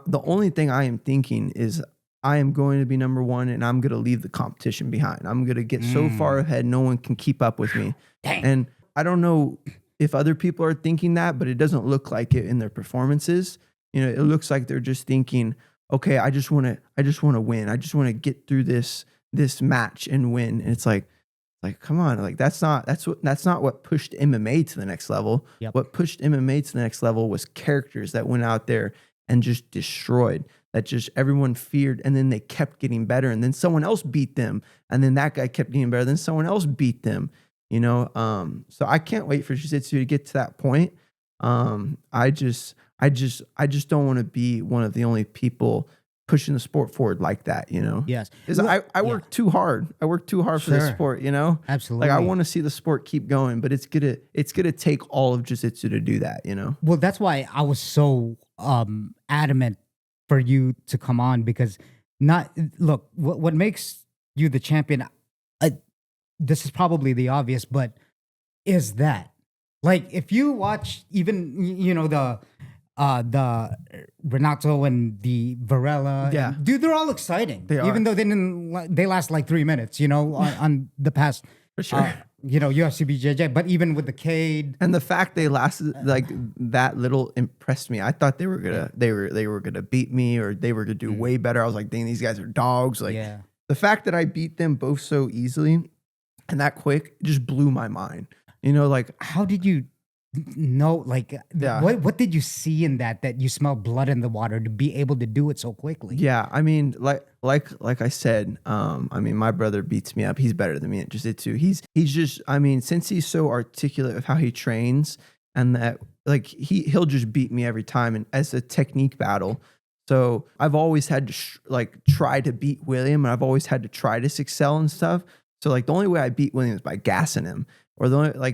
the only thing I am thinking is I am going to be number 1 and I'm going to leave the competition behind. I'm going to get so far ahead, no one can keep up with me. Dang. And I don't know if other people are thinking that, but it doesn't look like it in their performances. You know, it looks like they're just thinking, okay, I just want to win. I just want to get through this match and win. And it's like, come on, like that's not what pushed MMA to the next level. Yep. What pushed MMA to the next level was characters that went out there and just destroyed. That just everyone feared, and then they kept getting better, and then someone else beat them, and then that guy kept getting better, then someone else beat them. You know, so I can't wait for Jiu-Jitsu to get to that point. I just don't want to be one of the only people pushing the sport forward like that. You know, Yes, because I work too hard. I work too hard for this sport. You know, absolutely. Like I want to see the sport keep going, but it's gonna take all of Jiu-Jitsu to do that. You know. Well, that's why I was so adamant for you to come on, because what makes you the champion, this is probably the obvious, but is that like if you watch even the Renato and the Varela, dude, they're all exciting. Even though they last like 3 minutes, on the past for sure. UFC BJJ, but even with the Cade and the fact they lasted like that little impressed me. I thought they were gonna beat me, or they were gonna do way better. I was like, dang, these guys are dogs. Like the fact that I beat them both so easily and that quick just blew my mind. Like how did you know? Like what did you see in that you smelled blood in the water to be able to do it so quickly? Yeah, I mean, like I said, I mean, my brother beats me up. He's better than me at Jiu-Jitsu. He's just, I mean, since he's so articulate with how he trains, and that like he'll just beat me every time, and as a technique battle. So I've always had to try to beat William, and I've always had to try to excel and stuff. So like the only way I beat William is by gassing him, or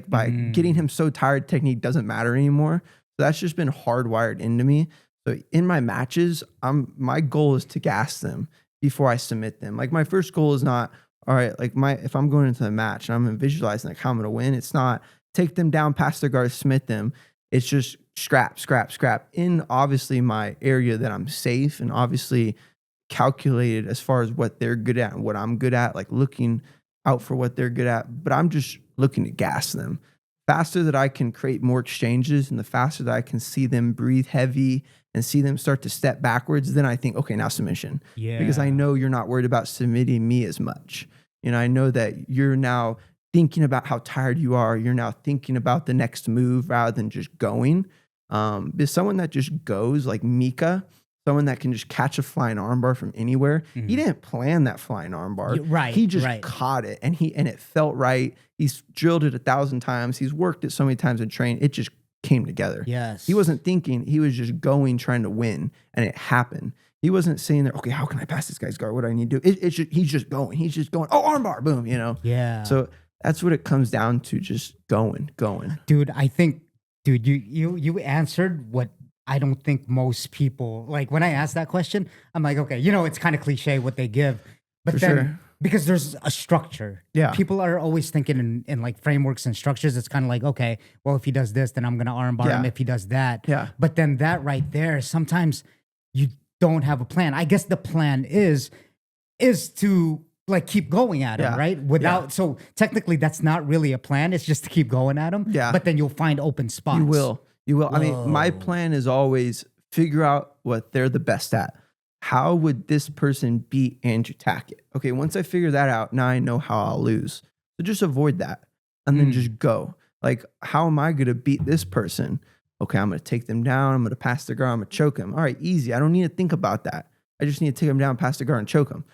by getting him so tired, technique doesn't matter anymore. So that's just been hardwired into me. So in my matches, my goal is to gas them before I submit them. Like my first goal is not, all right, like if I'm going into the match and I'm visualizing like how I'm going to win, it's not take them down past their guard, submit them. It's just scrap in obviously my area that I'm safe and obviously calculated as far as what they're good at and what I'm good at, like looking out for what they're good at, but I'm just looking to gas them. Faster that I can create more exchanges and the faster that I can see them breathe heavy and see them start to step backwards, then I think, okay, now submission. Yeah. Because I know you're not worried about submitting me as much. I know that you're now thinking about how tired you are. You're now thinking about the next move rather than just going. There's someone that just goes like Mika, someone that can just catch a flying armbar from anywhere. Mm-hmm. He didn't plan that flying armbar. Right. He just caught it and it felt right. He's drilled it 1,000 times. He's worked it so many times in training. It just came together. Yes. He wasn't thinking. He was just going, trying to win, and it happened. He wasn't saying there, okay, how can I pass this guy's guard? What do I need to do? He's just going. He's just going, oh, armbar, boom, Yeah. So that's what it comes down to, just going. Dude, I think, you answered what I don't think most people, like when I ask that question, I'm like, okay, it's kind of cliche what they give. But because there's a structure. Yeah. People are always thinking in like frameworks and structures. It's kind of like, okay, well, if he does this, then I'm going to armbar him. If he does that. Yeah. But then that right there, sometimes you don't have a plan. I guess the plan is to like keep going at him, right? So technically that's not really a plan. It's just to keep going at him. Yeah. But then you'll find open spots. You will. Whoa. I mean, my plan is always figure out what they're the best at. How would this person beat Andrew Tackett? Okay, once I figure that out, now I know how I'll lose. So just avoid that and then just go. Like, how am I going to beat this person? Okay, I'm going to take them down. I'm going to pass the guard. I'm going to choke him. All right, easy. I don't need to think about that. I just need to take him down, pass the guard, and choke him.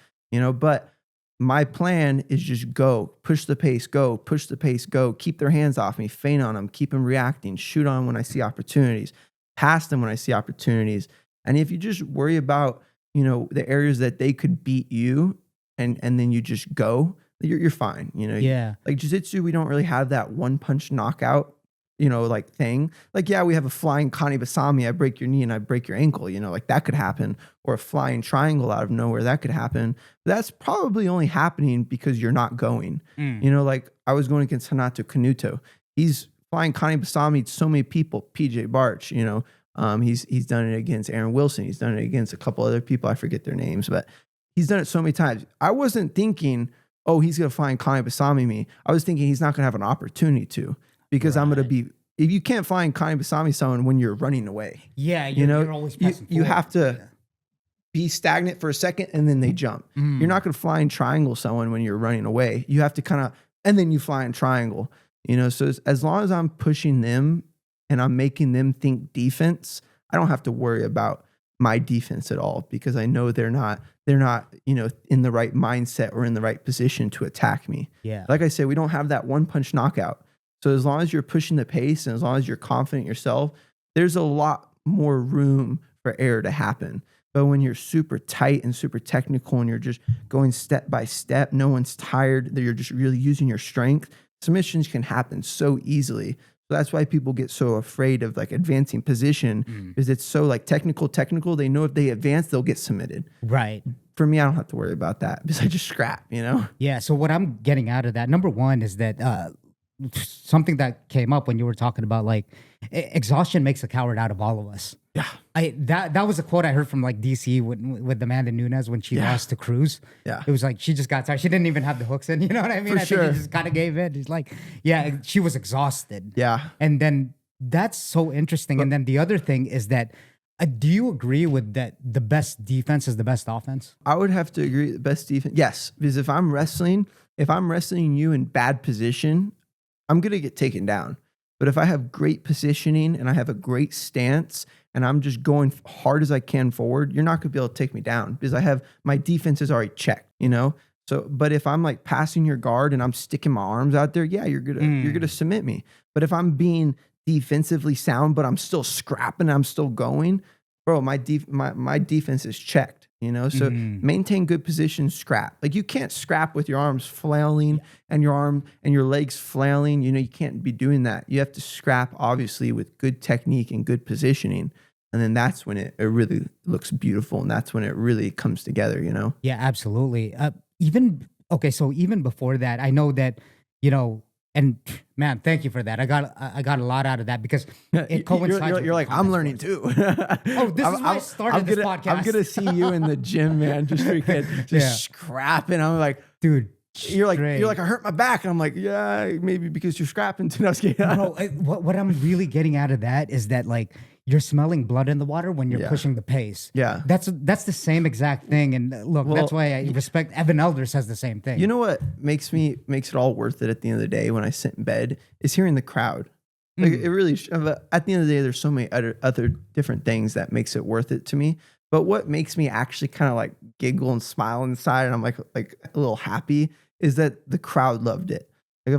But my plan is just go, push the pace, go, push the pace, go, keep their hands off me, feint on them, keep them reacting, shoot on when I see opportunities, pass them when I see opportunities. And if you just worry about, the areas that they could beat you and then you just go, you're fine. Like jiu-jitsu, we don't really have that one punch knockout, like thing. Like, yeah, we have a flying Kani Basami, I break your knee and I break your ankle, like that could happen, or a flying triangle out of nowhere, that could happen. But that's probably only happening because you're not going. Like I was going against Hanato Kanuto. He's flying Kani Basami so many people, PJ Barch, he's done it against Aaron Wilson. He's done it against a couple other people. I forget their names, but he's done it so many times. I wasn't thinking, oh, he's going to find Kani Basami me. I was thinking he's not going to have an opportunity to, because I'm going to be, if you can't find Kani Basami someone when you're running away. Yeah. You're always pressing you have to be stagnant for a second and then they jump. You're not going to fly and triangle someone when you're running away. You have to kind of, and then you fly and triangle, so as long as I'm pushing them and I'm making them think defense, I don't have to worry about my defense at all, because I know they're not, in the right mindset or in the right position to attack me. Yeah. Like I said, we don't have that one punch knockout. So as long as you're pushing the pace and as long as you're confident in yourself, there's a lot more room for error to happen. But when you're super tight and super technical and you're just going step by step, no one's tired, that you're just really using your strength, submissions can happen so easily. So that's why people get so afraid of like advancing position, because it's so like technical. They know if they advance, they'll get submitted. Right. For me, I don't have to worry about that because I just scrap, Yeah. So what I'm getting out of that, number one, is that something that came up when you were talking about like exhaustion makes a coward out of all of us. Yeah. That was a quote I heard from like DC with Amanda Nunes when she lost to Cruz. Yeah. It was like she just got tired. She didn't even have the hooks in. You know what I mean? For I sure. think she just kind of gave in. He's like, yeah, she was exhausted. Yeah. And then that's so interesting. And then the other thing is that do you agree with that the best defense is the best offense? I would have to agree the best defense. Yes. Because if I'm wrestling you in bad position, I'm going to get taken down. But if I have great positioning and I have a great stance and I'm just going hard as I can forward, you're not going to be able to take me down because I have my defense is already checked, So, but if I'm like passing your guard and I'm sticking my arms out there, yeah, you're gonna submit me. But if I'm being defensively sound, but I'm still scrapping, I'm still going, bro, my defense is checked. So maintain good position, scrap. Like you can't scrap with your arms flailing and your legs flailing. You can't be doing that. You have to scrap obviously with good technique and good positioning. And then that's when it really looks beautiful. And that's when it really comes together, Yeah, absolutely. So even before that, I know that, and man, thank you for that. I got a lot out of that because it coincides. You're like, I'm learning too. This is why I started this podcast. I'm gonna see you in the gym, man. Just freaking scrapping. I'm like, dude. You're like, I hurt my back. And I'm like, yeah, maybe because you're scrapping. No, what I'm really getting out of that is that like you're smelling blood in the water when you're pushing the pace. Yeah, that's the same exact thing. And look, that's why I respect Evan Elder says the same thing. You know what makes it all worth it at the end of the day when I sit in bed is hearing the crowd. Like it really. At the end of the day, there's so many other different things that makes it worth it to me. But what makes me actually kind of like giggle and smile inside, and I'm like a little happy, is that the crowd loved it. Like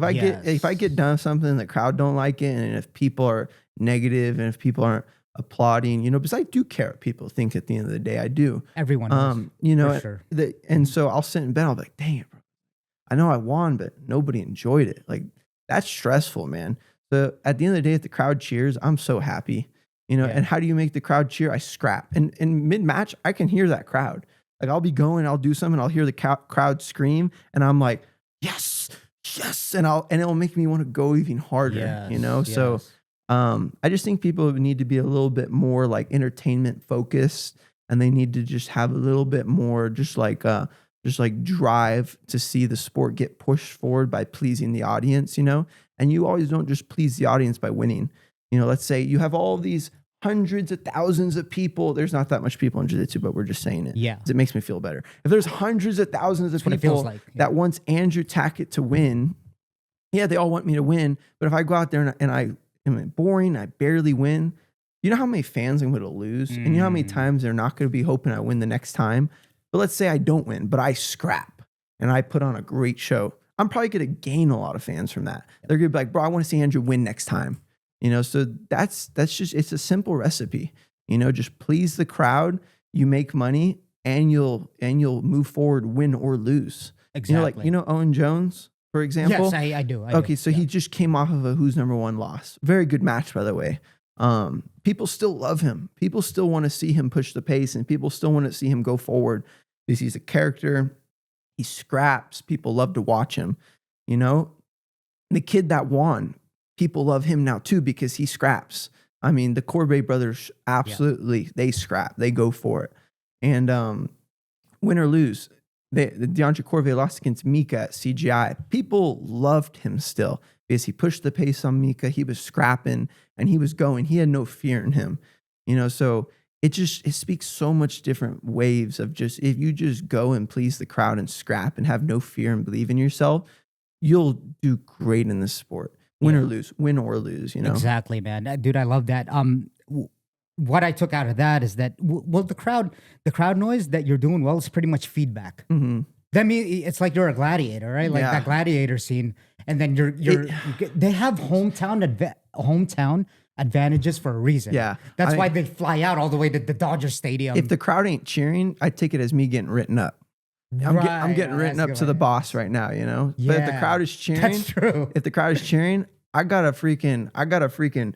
if I get done something and the crowd don't like it, and if people are negative and if people aren't applauding, because I do care what people think at the end of the day. I do. Everyone does. For sure. And so I'll sit in bed, I'll be like, dang it, bro. I know I won, but nobody enjoyed it. Like that's stressful, man. So at the end of the day, if the crowd cheers, I'm so happy. And how do you make the crowd cheer? I scrap. And in mid-match, I can hear that crowd. Like I'll be going, I'll do something, I'll hear the crowd scream, and I'm like, yes, and it'll make me want to go even harder, you know? Yes. So I just think people need to be a little bit more like entertainment focused, and they need to just have a little bit more just like drive to see the sport get pushed forward by pleasing the audience, you know? And you always don't just please the audience by winning. You know, let's say you have all these hundreds of thousands of people. There's not that much people in jiu-jitsu, but we're just saying it. Yeah. 'Cause it makes me feel better. If there's hundreds of thousands of people that wants Andrew Tackett to win, yeah, they all want me to win. But if I go out there and I am boring, I barely win, you know how many fans I'm going to lose? And you know how many times they're not going to be hoping I win the next time? But let's say I don't win, but I scrap and I put on a great show. I'm probably going to gain a lot of fans from that. They're going to be like, bro, I want to see Andrew win next time. You know, so that's just, it's a simple recipe, you know, just please the crowd, you make money, and you'll move forward, win or lose. Exactly. You know Owen Jones, for example? Yes, I do. Okay, so he just came off of a Who's Number One loss. Very good match, by the way. People still love him. People still want to see him push the pace, and people still want to see him go forward because he's a character. He scraps. People love to watch him, you know? The kid that won, people love him now too because he scraps. I mean, the Corbet brothers, absolutely, they scrap. They go for it. And win or lose, the DeAndre Corvée lost against Mika at CGI. People loved him still because he pushed the pace on Mika. He was scrapping and he was going. He had no fear in him, you know. So it speaks so much different waves of just if you just go and please the crowd and scrap and have no fear and believe in yourself, you'll do great in this sport. Win or lose, you know? Exactly, man. Dude, I love that. What I took out of that is that, well, the crowd noise that you're doing well is pretty much feedback. Mm-hmm. That means it's like you're a gladiator, right? Like that gladiator scene. And then they have hometown advantages for a reason. Yeah. That's why they fly out all the way to the Dodger Stadium. If the crowd ain't cheering, I take it as me getting written up. I'm getting written up to the boss right now, you know? Yeah, but if the crowd is cheering, that's true. If the crowd is cheering, I got a freaking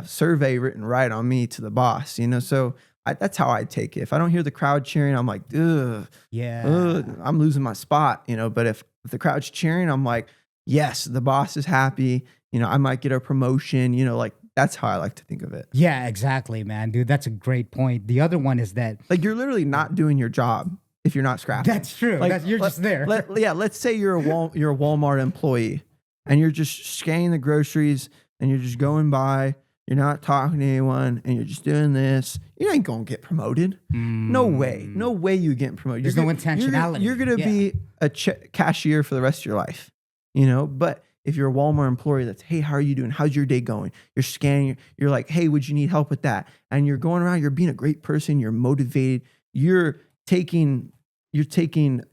survey written right on me to the boss, you know? So that's how I take it. If I don't hear the crowd cheering, I'm like, ugh, I'm losing my spot, you know? But if the crowd's cheering, I'm like, yes, the boss is happy. You know, I might get a promotion, you know, like that's how I like to think of it. Yeah, exactly, man. Dude, that's a great point. The other one is that like you're literally not doing your job if you're not scrapping. That's true. Like, you're just there. Let's say you're a Walmart employee and you're just scanning the groceries and you're just going by, you're not talking to anyone and you're just doing this. You ain't going to get promoted. No way. No way you get promoted. There's no intentionality. You're going to be a cashier for the rest of your life, you know? But if you're a Walmart employee that's, hey, how are you doing? How's your day going? You're scanning. You're like, hey, would you need help with that? And you're going around, you're being a great person. You're motivated. You're taking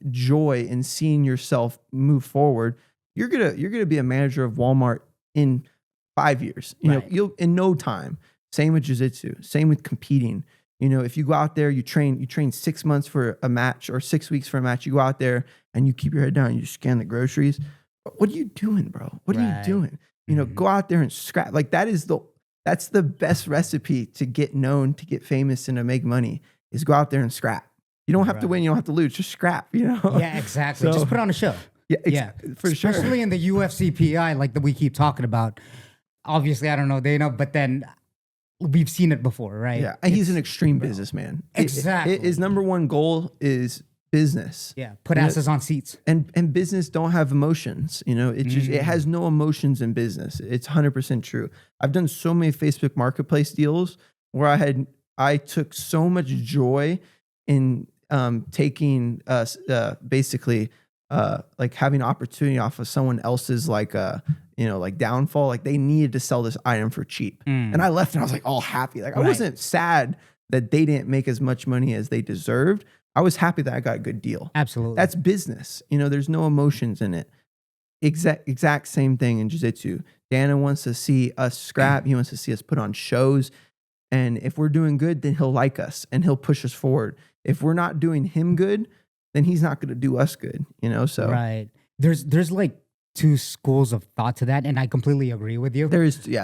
joy in seeing yourself move forward. You're gonna be a manager of Walmart in 5 years. You know, you'll in no time. Same with jiu-jitsu. Same with competing. You know, if you go out there, you train 6 months for a match or 6 weeks for a match. You go out there and you keep your head down. You scan the groceries. What are you doing, bro? What are you doing? You know, go out there and scrap. Like that's the best recipe to get known, to get famous, and to make money is go out there and scrap. You don't have to win. You don't have to lose. Just scrap, you know? Yeah, exactly. Just put on a show. Yeah, for sure. Especially in the UFC PI, like that we keep talking about. Obviously, I don't know, they know, but then we've seen it before, right? Yeah, and he's an extreme businessman. Exactly. His number one goal is business. Yeah, put asses on seats. And business don't have emotions. You know, it has no emotions in business. It's 100% true. I've done so many Facebook Marketplace deals where I took so much joy in taking basically like having opportunity off of someone else's like downfall. Like they needed to sell this item for cheap, and I left and I was like all happy. Like I wasn't sad that they didn't make as much money as they deserved. I was happy that I got a good deal. Absolutely, that's business. You know, there's no emotions in it. Exact same thing in jiu-jitsu. Dana wants to see us scrap. He wants to see us put on shows. And if we're doing good, then he'll like us and he'll push us forward. If we're not doing him good, then he's not going to do us good, you know? So there's like two schools of thought to that, and I completely agree with you. There is two.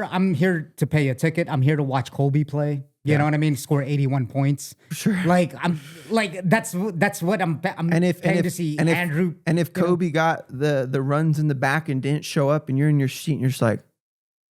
I'm here to pay a ticket. I'm here to watch Colby play. You know what I mean? Score 81 points. Sure. Like I'm like that's what I'm paying to see Andrew. And if Kobe got the runs in the back and didn't show up, and you're in your seat, and you're just like,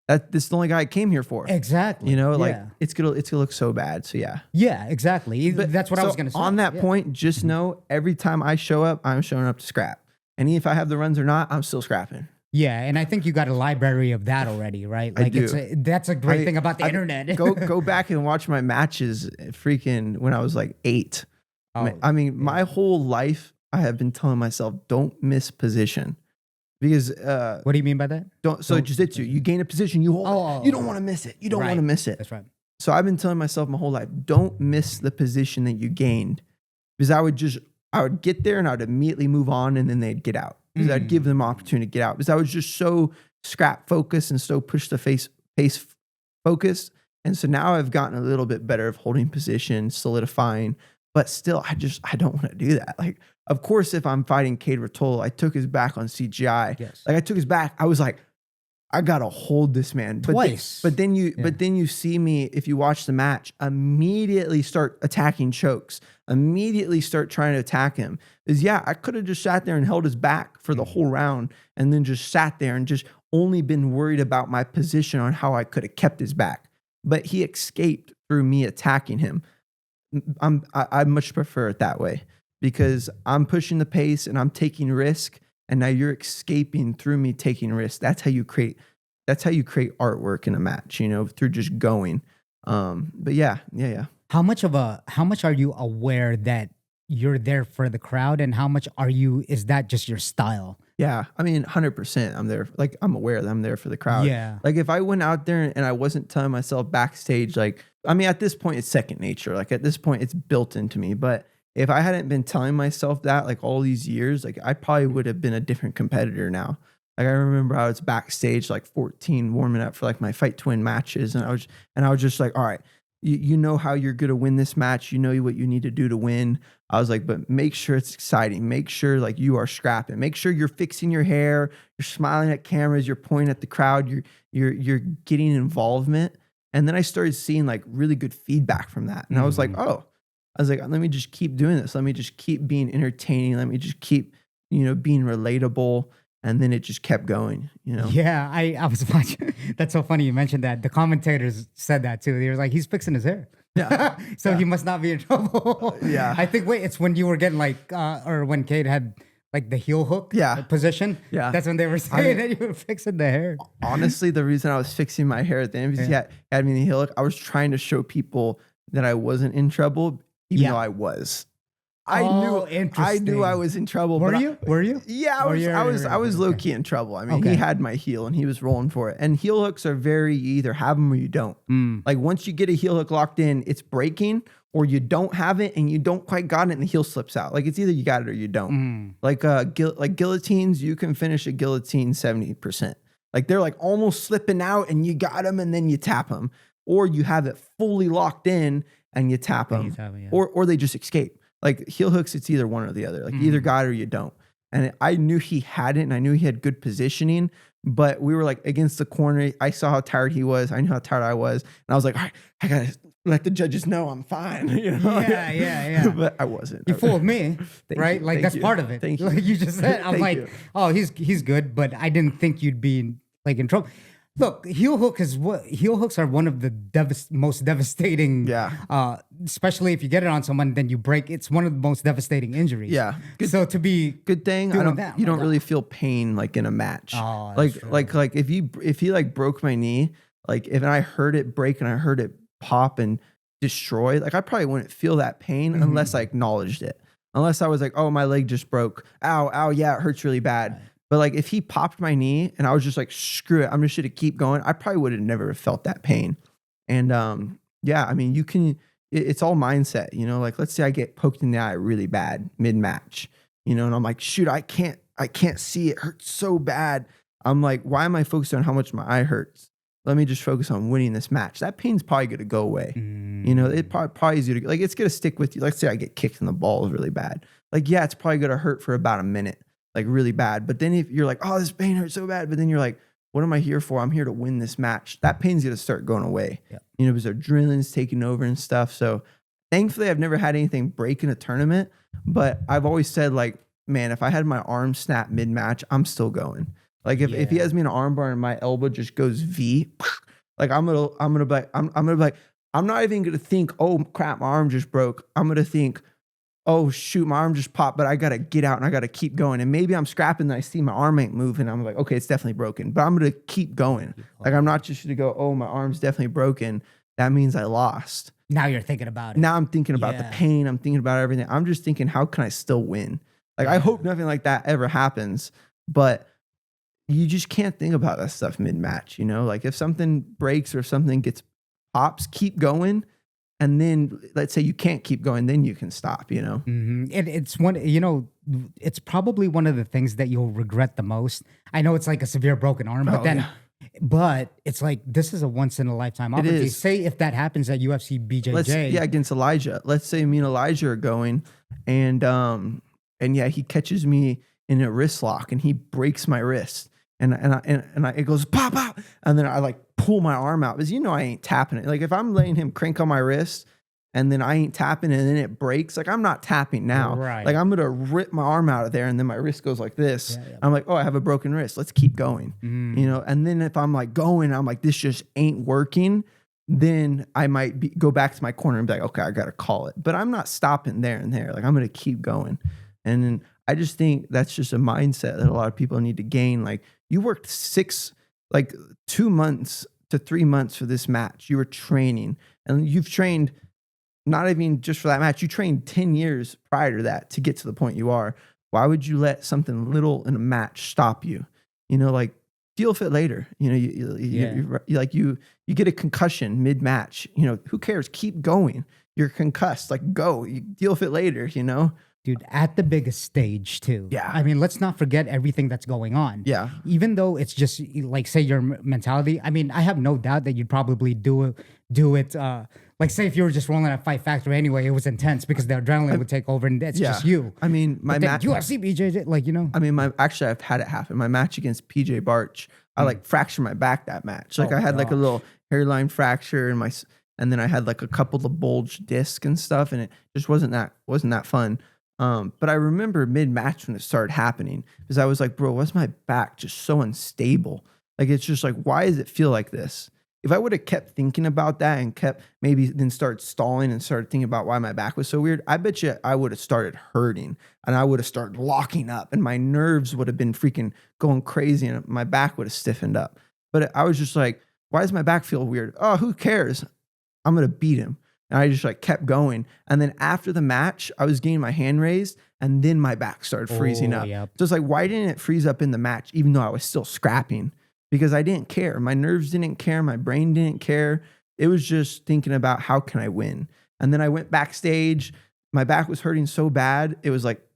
this is the only guy I came here for. Exactly. You know, like it's gonna look so bad. So yeah. Yeah, exactly. But, that's what I was gonna say. On that point, just know every time I show up, I'm showing up to scrap. And if I have the runs or not, I'm still scrapping. Yeah, and I think you got a library of that already, right? I Like do. That's a great thing about the internet. go back and watch my matches freaking when I was like 8. Oh, I mean, my whole life I have been telling myself, don't miss position. Because what do you mean by that? Jiu-Jitsu, you gain a position, you hold it. You don't want to miss it. You don't want to miss it. That's right. So I've been telling myself my whole life, don't miss the position that you gained. Because I would get there and I would immediately move on, and then they'd get out. Because I'd give them an opportunity to get out. Because I was just so scrap focused and so push the pace focused. And so now I've gotten a little bit better of holding position, solidifying. But still, I don't want to do that. Like, of course, if I'm fighting Cade Rotolo, I took his back on CGI. Yes. Like I took his back. I was like, I gotta hold this man twice. But then you see me, if you watch the match, immediately start attacking chokes, immediately start trying to attack him. I could have just sat there and held his back for the whole round, and then just sat there and just only been worried about my position on how I could have kept his back. But he escaped through me attacking him. I much prefer it that way, because I'm pushing the pace and I'm taking risk. And now you're escaping through me taking risks. That's how you create artwork in a match, you know, through just going. But yeah. How much are you aware that you're there for the crowd, and how much is that just your style? Yeah. I mean, 100%. I'm there. Like, I'm aware that I'm there for the crowd. Yeah. Like, if I went out there and I wasn't telling myself backstage, like, I mean, at this point it's second nature. Like, at this point it's built into me. But if I hadn't been telling myself that, like, all these years, like, I probably would have been a different competitor now. Like, I remember I was backstage, like 14, warming up for like my Fight to Win matches. And I was just like, all right, you know how you're going to win this match. You know what you need to do to win. I was like, but make sure it's exciting. Make sure like you are scrapping. Make sure you're fixing your hair. You're smiling at cameras. You're pointing at the crowd. You're getting involvement. And then I started seeing like really good feedback from that. And I was like, let me just keep doing this. Let me just keep being entertaining. Let me just keep, being relatable. And then it just kept going, Yeah, I was watching. That's so funny you mentioned that. The commentators said that too. They were like, he's fixing his hair. Yeah. So he must not be in trouble. Yeah. I think, it's when you were getting like, or when Cade had like the heel hook position. Yeah. That's when they were saying that you were fixing the hair. Honestly, the reason I was fixing my hair at the end because he had me in the heel hook, I was trying to show people that I wasn't in trouble, even though I was. I knew I was in trouble. Were you? Yeah, I was low key in trouble. I mean, he had my heel and he was rolling for it. And heel hooks are you either have them or you don't. Like once you get a heel hook locked in, it's breaking, or you don't have it and you don't quite got it and the heel slips out. Like it's either you got it or you don't. Like guillotines, you can finish a guillotine 70%. Like they're like almost slipping out and you got them and then you tap them, or you have it fully locked in and you tap them, or they just escape. Like heel hooks, it's either one or the other. Like you either got it or you don't. And I knew he had it, and I knew he had good positioning, but we were like against the corner. I saw how tired he was. I knew how tired I was. And I was like, all right, I got to let the judges know I'm fine. Yeah. But I wasn't. You fooled me, right? Like that's part of it. Thank you. Like you just said, I'm like, you. Oh, he's good, but I didn't think you'd be like in trouble. Look, heel hooks are one of the most devastating. Yeah. Especially if you get it on someone, then you break. It's one of the most devastating injuries. Yeah. So to be good thing you don't really feel pain like in a match. Oh, like if he like broke my knee, like if I heard it break and I heard it pop and destroy, like I probably wouldn't feel that pain unless I acknowledged it. Unless I was like, oh, my leg just broke. Ow, yeah, it hurts really bad. But like if he popped my knee and I was just like, screw it, I'm just going to keep going, I probably would have never felt that pain. And I mean, it's all mindset, like let's say I get poked in the eye really bad mid-match, and I'm like, shoot, I can't see, it hurts so bad. I'm like, why am I focused on how much my eye hurts? Let me just focus on winning this match. That pain's probably going to go away. It probably is like, it's going to stick with you. Let's say I get kicked in the balls really bad. Like, yeah, it's probably going to hurt for about a minute. Like really bad. But then if you're like, oh, this pain hurts so bad. But then you're like, what am I here for? I'm here to win this match. That pain's going to start going away. Yeah. You know, because adrenaline's taking over and stuff. So thankfully, I've never had anything break in a tournament, but I've always said, like, man, if I had my arm snap mid-match, I'm still going. Like if he has me in an arm bar and my elbow just goes V, like I'm gonna be like, I'm not even gonna think, oh crap, my arm just broke. I'm gonna think, oh shoot, my arm just popped, but I gotta get out and I gotta keep going. And maybe I'm scrapping and I see my arm ain't moving. I'm like, okay, it's definitely broken, but I'm gonna keep going. Like I'm not just gonna go, oh, my arm's definitely broken. That means I lost. Now you're thinking about it. Now I'm thinking about the pain. I'm thinking about everything. I'm just thinking, how can I still win? Like I hope nothing like that ever happens, but you just can't think about that stuff mid-match, you know? Like if something breaks or if something gets pops, keep going. And then let's say you can't keep going, then you can stop, you know? Mm-hmm. It's one, you know, it's probably one of the things that you'll regret the most. I know it's like a severe broken arm, but but it's like, this is a once in a lifetime opportunity. Say if that happens at UFC BJJ. Against Elijah. Let's say me and Elijah are going and yeah, he catches me in a wrist lock and he breaks my wrist. And it goes pop, pop, and then I like pull my arm out because you know I ain't tapping it. Like if I'm letting him crank on my wrist and then I ain't tapping and then it breaks, like I'm not tapping now. Right. Like I'm gonna rip my arm out of there and then my wrist goes like this. Yeah. I'm like, oh, I have a broken wrist. Let's keep going. You know. And then if I'm like going, I'm like, this just ain't working. Then I might go back to my corner and be like, okay, I gotta call it. But I'm not stopping there and there. Like I'm gonna keep going. And then I just think that's just a mindset that a lot of people need to gain. Like you worked 2 months to 3 months for this match. You were training and you've trained not even just for that match. You trained 10 years prior to that to get to the point you are. Why would you let something little in a match stop you? You know, like deal with it later. You know, you get a concussion mid-match. You know, who cares? Keep going. You're concussed. Like go. You deal with it later, you know? Dude, at the biggest stage too. Yeah. I mean, let's not forget everything that's going on. Yeah. Even though it's just like, say your mentality. I mean, I have no doubt that you'd probably do it. Like say if you were just rolling at Fight Factory anyway, it was intense because the adrenaline would take over and it's just you. I mean, my match. UFC BJJ, like, you know. I mean, actually I've had it happen. My match against PJ Barch, I like fractured my back that match. Like I had like a little hairline fracture and then I had like a couple of bulged discs and stuff, and it just wasn't that fun. But I remember mid-match when it started happening because I was like, bro, why's my back just so unstable? Like, it's just like, why does it feel like this? If I would have kept thinking about that and kept maybe then started stalling and started thinking about why my back was so weird, I bet you I would have started hurting and I would have started locking up and my nerves would have been freaking going crazy and my back would have stiffened up. But I was just like, why does my back feel weird? Oh, who cares? I'm going to beat him. And I just like kept going. And then after the match, I was getting my hand raised and then my back started freezing up. Yep. So it's like, why didn't it freeze up in the match, even though I was still scrapping? Because I didn't care. My nerves didn't care. My brain didn't care. It was just thinking about how can I win? And then I went backstage. My back was hurting so bad. It was like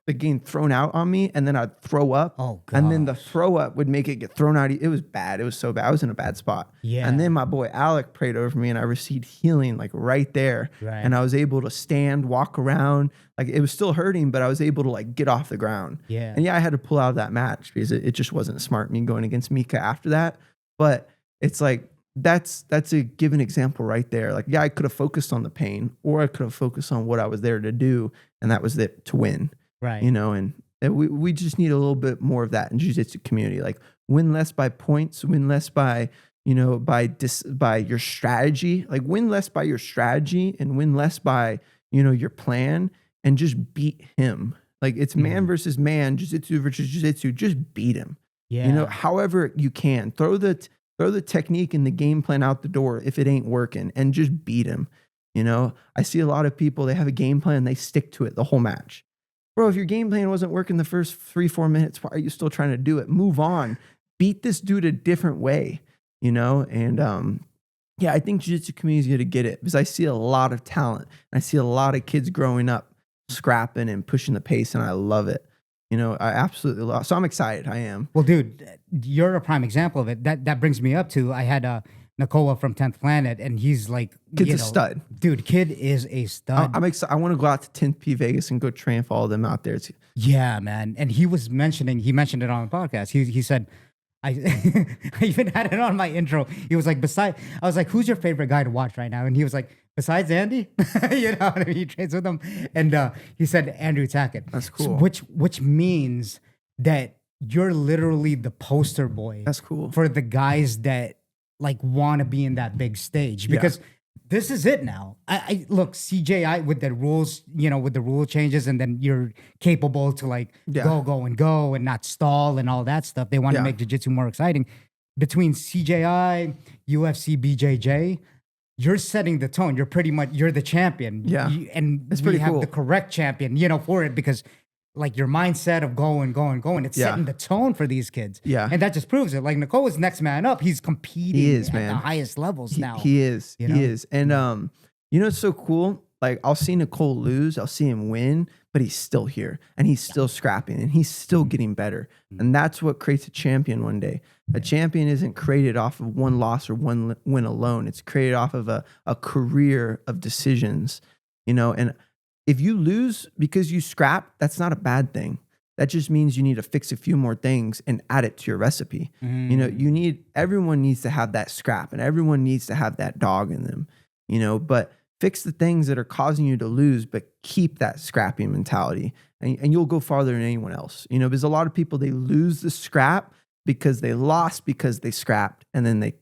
getting thrown out on me. And then I'd throw up. Oh, God. And then the throw up would make it get thrown out. It was bad. It was so bad. I was in a bad spot. Yeah. And then my boy Alec prayed over me and I received healing like right there. Right. And I was able to stand, walk around. Like it was still hurting, but I was able to like get off the ground. Yeah. And yeah, I had to pull out of that match because it just wasn't smart me going against Mika after that. But it's like, that's a given example right there. Like, yeah, I could have focused on the pain or I could have focused on what I was there to do. And that was it, to win. Right. You know, and we just need a little bit more of that in jiu-jitsu community. Like win less by points, win less by, you know, by your strategy, like win less by your strategy and win less by, you know, your plan and just beat him. Like it's man versus man, jiu-jitsu versus jiu-jitsu, just beat him. Yeah. You know, however you can throw the technique and the game plan out the door if it ain't working and just beat him. You know, I see a lot of people, they have a game plan, they stick to it the whole match. Bro, if your game plan wasn't working the first 3-4 minutes, why are you still trying to do it? Move on. Beat this dude a different way, you know? And yeah, I think jiu-jitsu community is going to get it because I see a lot of talent. I see a lot of kids growing up, scrapping and pushing the pace, and I love it. You know, I absolutely love it. So I'm excited. I am. Well, dude, you're a prime example of it. That brings me up to, I had Nicola from 10th Planet, and he's like, Kid's a stud. Dude, kid is a stud. I'm excited. I want to go out to 10th P Vegas and go train for all of them out there. Yeah, man. And he mentioned it on the podcast. He said, I even had it on my intro. He was like, I was like, who's your favorite guy to watch right now? And he was like, besides Andy, you know what I mean? He trains with him. And he said Andrew Tackett. That's cool. Which means that you're literally the poster boy. That's cool. For the guys that like want to be in that big stage, because this is it now. I look, CJI with the rules, you know, with the rule changes, and then you're capable to like go and not stall and all that stuff. They want to make jiu-jitsu more exciting. Between CJI, UFC BJJ, you're setting the tone. You're the champion. Yeah. And it's we pretty have cool. the correct champion, you know, for it, because like your mindset of going, it's setting the tone for these kids. Yeah. And that just proves it. Like Nicole is next man up. He's competing at the highest levels now. He is. You know? He is. And you know, it's so cool. Like I'll see Nicole lose, I'll see him win, but he's still here and he's still scrapping and he's still getting better. And that's what creates a champion one day. A champion isn't created off of one loss or one win alone. It's created off of a career of decisions, you know. And if you lose because you scrap, that's not a bad thing. That just means you need to fix a few more things and add it to your recipe. You know, everyone needs to have that scrap and everyone needs to have that dog in them, you know, but fix the things that are causing you to lose, but keep that scrapping mentality and you'll go farther than anyone else. You know, because a lot of people, they lose the scrap because they lost because they scrapped and then they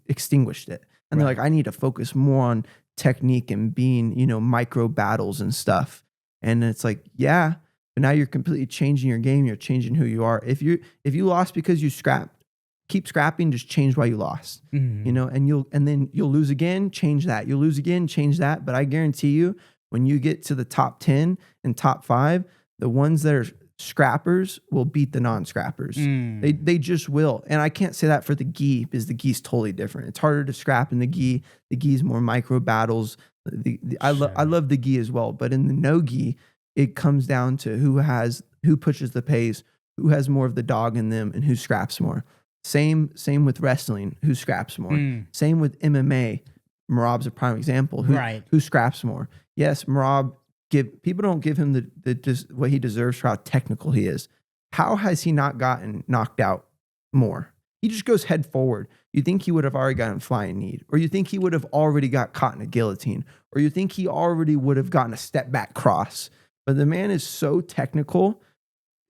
extinguished it. And they're like, I need to focus more on technique and being, you know, micro battles and stuff. And it's like, yeah, but now you're completely changing your game. You're changing who you are. If you lost because you scrapped, keep scrapping, just change why you lost, you know, and then you'll lose again, change that. You'll lose again, change that. But I guarantee you, when you get to the top 10 and top 5, the ones that are scrappers will beat the non-scrappers. They just will. And I can't say that for the gi because the gi's totally different. It's harder to scrap in the gi. The gi's more micro battles. I love the gi as well. But in the no gi, it comes down to who pushes the pace, who has more of the dog in them, and who scraps more. Same with wrestling, who scraps more. Same with MMA. Merab's a prime example. Who scraps more? Yes, Merab. People don't give him the what he deserves for how technical he is. How has he not gotten knocked out more? He just goes head forward. You think he would have already gotten flying knee, or you think he would have already got caught in a guillotine, or you think he already would have gotten a step back cross. But the man is so technical,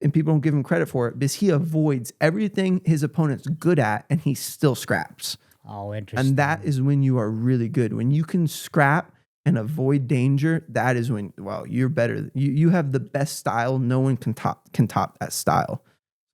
and people don't give him credit for it because he avoids everything his opponent's good at, and he still scraps. Oh, interesting. And that is when you are really good. When you can scrap and avoid danger, that is when, well, you're better. You have the best style. No one can top that style.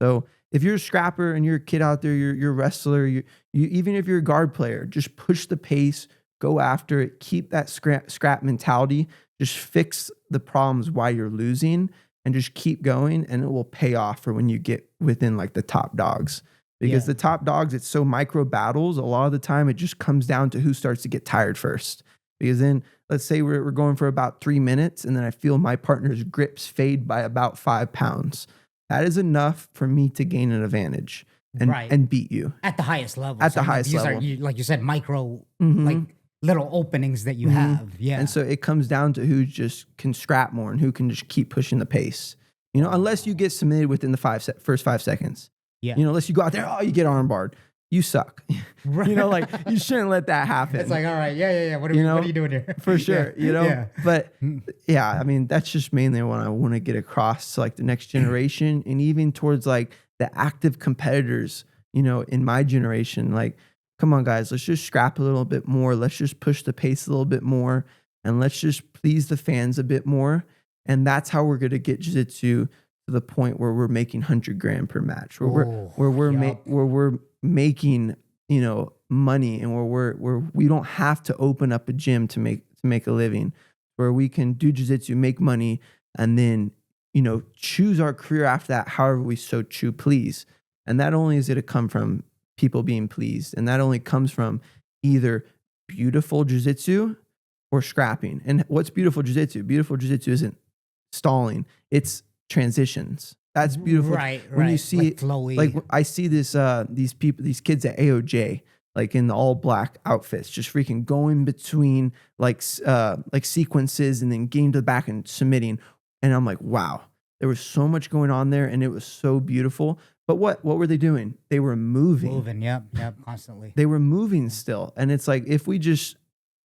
So if you're a scrapper and you're a kid out there, you're a wrestler, you even if you're a guard player, just push the pace, go after it, keep that scrap mentality, just fix the problems while you're losing and just keep going, and it will pay off for when you get within like the top dogs. Because the top dogs, it's so micro battles. A lot of the time it just comes down to who starts to get tired first. Because then let's say we're going for about 3 minutes and then I feel my partner's grips fade by about 5 pounds. That is enough for me to gain an advantage and beat you. At the highest level. At the highest level. These are, like you said, micro, like little openings that you have. Yeah. And so it comes down to who just can scrap more and who can just keep pushing the pace. You know, unless you get submitted within the first 5 seconds. Yeah. You know, unless you go out there, you get armbarred. You suck. Right. You know, like you shouldn't let that happen. It's like, all right, yeah. What are you doing here? For sure, you know. But yeah, I mean, that's just mainly what I want to get across to like the next generation, and even towards like the active competitors. You know, in my generation, like, come on, guys, let's just scrap a little bit more. Let's just push the pace a little bit more, and let's just please the fans a bit more. And that's how we're gonna get jiu-jitsu to the point where we're making 100 grand per match, where we're making, you know, money, and where we don't have to open up a gym to make a living, where we can do jiu-jitsu, make money, and then, you know, choose our career after that, however we so please. And that only is going to come from people being pleased, and that only comes from either beautiful jiu-jitsu or scrapping. And what's beautiful jiu-jitsu? Beautiful jiu-jitsu isn't stalling; it's transitions. That's beautiful. Right. When you see like flowy. Like I see these kids at AOJ, like in the all black outfits, just freaking going between like sequences and then getting to the back and submitting. And I'm like, wow, There was so much going on there, and it was so beautiful. But what were they doing? They were moving. Yep, constantly. They were moving still. And it's like, if we just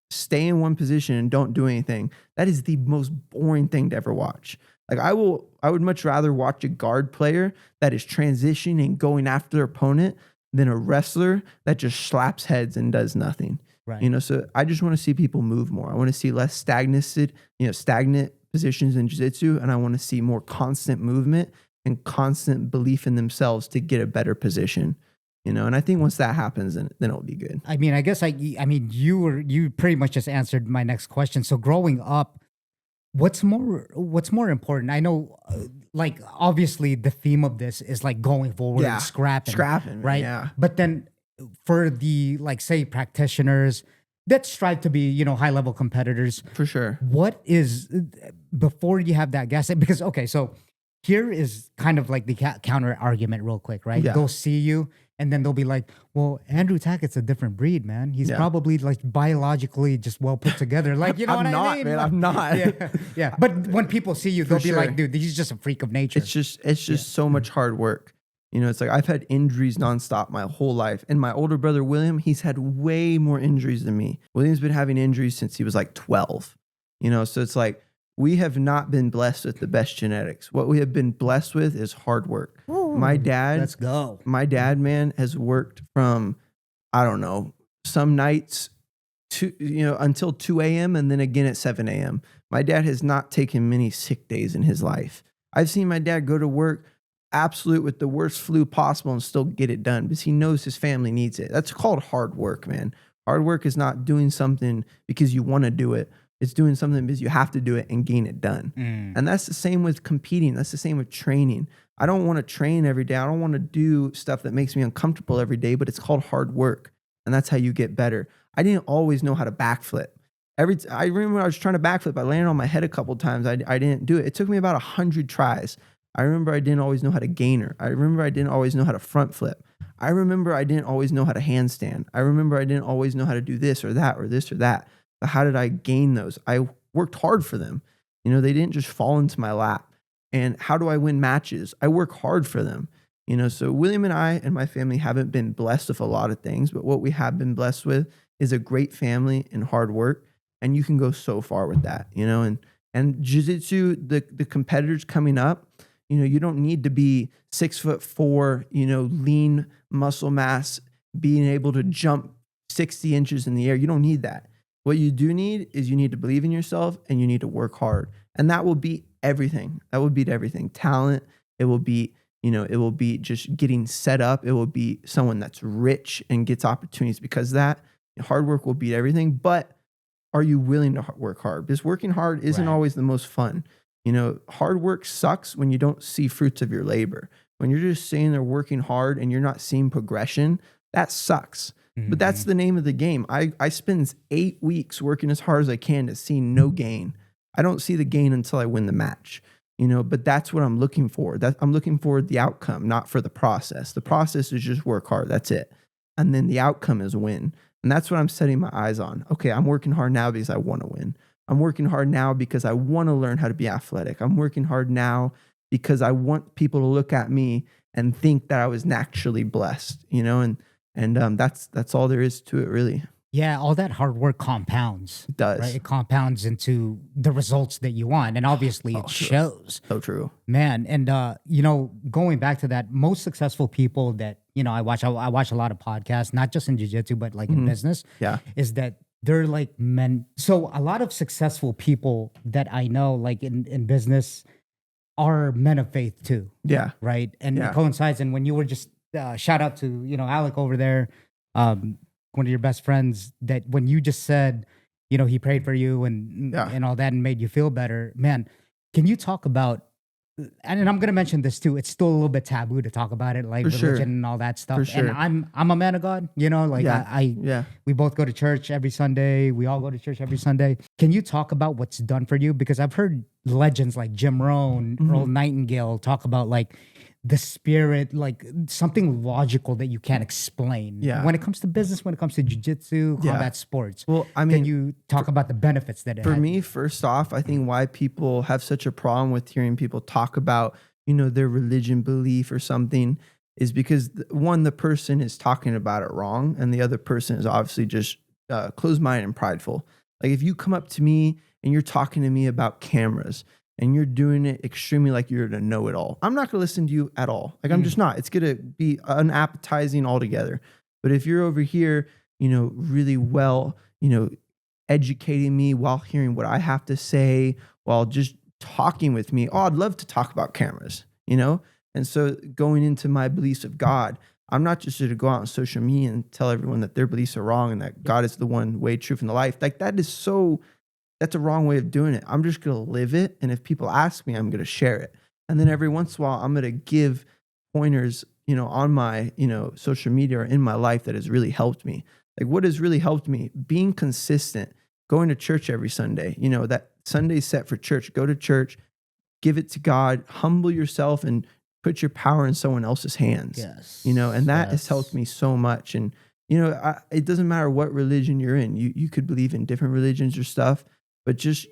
stay in one position and don't do anything, that is the most boring thing to ever watch. Like, I would much rather watch a guard player that is transitioning and going after their opponent than a wrestler that just slaps heads and does nothing. Right. You know, so I just want to see people move more. I want to see less stagnant positions in jiu-jitsu, and I want to see more constant movement and constant belief in themselves to get a better position. You know, and I think once that happens, then it'll be good. I mean, I guess you pretty much just answered my next question. So growing up, what's more important? I know, like, obviously the theme of this is like going forward and scrapping, right? Yeah. But then for the, like, say, practitioners that strive to be, high level competitors, For sure. what is, before you have that gas? Because, okay, so here is kind of like the counter argument real quick, right? Yeah. They'll see you and then they'll be like, well, Andrew Tackett's a different breed, man. He's probably like biologically just well put together. Like, you know what I mean? Man, I'm not. Yeah. But when people see you, they'll be like, dude, he's just a freak of nature. It's just so much hard work. You know, it's like, I've had injuries nonstop my whole life. And my older brother, William, he's had way more injuries than me. William's been having injuries since he was like 12. You know, so it's like, we have not been blessed with the best genetics. What we have been blessed with is hard work. Ooh, my dad, let's go. My dad, man, has worked from, I don't know, some nights until 2 a.m. and then again at 7 a.m. My dad has not taken many sick days in his life. I've seen my dad go to work absolute with the worst flu possible and still get it done because he knows his family needs it. That's called hard work, man. Hard work is not doing something because you want to do it. It's doing something because you have to do it and gain it done. And that's the same with competing. That's the same with training. I don't want to train every day. I don't want to do stuff that makes me uncomfortable every day, but it's called hard work. And that's how you get better. I didn't always know how to backflip. I remember when I was trying to backflip, I landed on my head a couple of times. I didn't do it. It took me about 100 tries. I remember I didn't always know how to gainer. I remember I didn't always know how to front flip. I remember I didn't always know how to handstand. I remember I didn't always know how to do this or that or this or that. But how did I gain those? I worked hard for them. You know, they didn't just fall into my lap. And how do I win matches? I work hard for them. You know, so William and I and my family haven't been blessed with a lot of things, but what we have been blessed with is a great family and hard work. And you can go so far with that, you know, and jiu-jitsu, the competitors coming up, you know, you don't need to be 6'4", you know, lean muscle mass, being able to jump 60 inches in the air. You don't need that. What you do need is you need to believe in yourself and you need to work hard. And that will beat everything. That will beat everything. Talent. It will beat, you know, it will be just getting set up. It will be someone that's rich and gets opportunities because of that. Hard work will beat everything. But are you willing to work hard? Because working hard isn't always the most fun. You know, hard work sucks when you don't see fruits of your labor. When you're just sitting there working hard and you're not seeing progression, that sucks. But that's the name of the game. I spend 8 weeks working as hard as I can to see no gain. I don't see the gain until I win the match, you know, but that's what I'm looking for. I'm looking for the outcome, not for the process. The process is just work hard. That's it. And then the outcome is win. And that's what I'm setting my eyes on. Okay, I'm working hard now because I want to win. I'm working hard now because I want to learn how to be athletic. I'm working hard now because I want people to look at me and think that I was naturally blessed, you know, and that's all there is to it, really. Yeah, all that hard work compounds. It does. Right? It compounds into the results that you want. And obviously it shows. So true. Man, and you know, going back to that, most successful people that, you know, I watch a lot of podcasts, not just in jiu-jitsu, but like in business, is that they're like men. So a lot of successful people that I know, like in business, are men of faith too. Yeah. Right. And it coincides. And when you were just shout out to, you know, Alec over there, one of your best friends, that when you just said, you know, he prayed for you and all that and made you feel better, man, can you talk about, and I'm going to mention this too, it's still a little bit taboo to talk about it, like religion and all that stuff. And I'm a man of God, you know, like we both go to church every Sunday. We all go to church every Sunday. Can you talk about what's done for you? Because I've heard legends like Jim Rohn, Earl Nightingale talk about like the spirit, like something logical that you can't explain. Yeah. When it comes to business, when it comes to jiu-jitsu, Yeah. combat sports. Well, I Can mean, you talk about the benefits that it for had? me, first off, I think why people have such a problem with hearing people talk about, their religion belief or something is because one, the person is talking about it wrong, and the other person is obviously just closed-minded and prideful. Like if you come up to me and you're talking to me about cameras and you're doing it extremely like you're to know it all, I'm not going to listen to you at all. Like I'm just not. It's going to be unappetizing altogether. But if you're over here, really well, educating me while hearing what I have to say, while just talking with me, I'd love to talk about cameras, And so going into my beliefs of God, I'm not just going to go out on social media and tell everyone that their beliefs are wrong and that God is the one way, truth, and the life. Like that's a wrong way of doing it. I'm just going to live it. And if people ask me, I'm going to share it. And then every once in a while, I'm going to give pointers, on my, social media or in my life that has really helped me. Like what has really helped me? Being consistent, going to church every Sunday, that Sunday set for church, go to church, give it to God, humble yourself and put your power in someone else's hands. Yes. And that has helped me so much. And, it doesn't matter what religion you're in. You could believe in different religions or stuff, but just,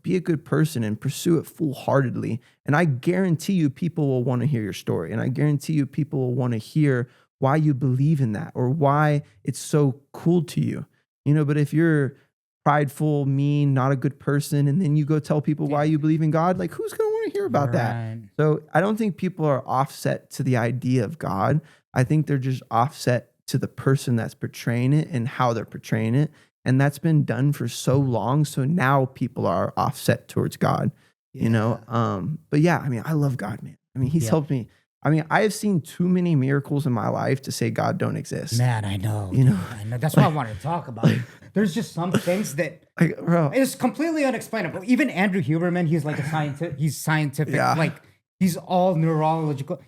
be a good person and pursue it full-heartedly. And I guarantee you people will want to hear your story. And I guarantee you people will want to hear why you believe in that or why it's so cool to you. But if you're prideful, mean, not a good person, and then you go tell people why you believe in God, like who's going to want to hear about that? So I don't think people are offset to the idea of God. I think they're just offset to the person that's portraying it and how they're portraying it. And that's been done for so long. So now people are offset towards God, But yeah, I mean, I love God, man. I mean, he's helped me. I mean, I have seen too many miracles in my life to say God don't exist. Man, I know. I know. That's what I wanted to talk about. There's just some things that it's completely unexplainable. Even Andrew Huberman, he's like a scientist. He's scientific. Yeah. Like he's all neurological.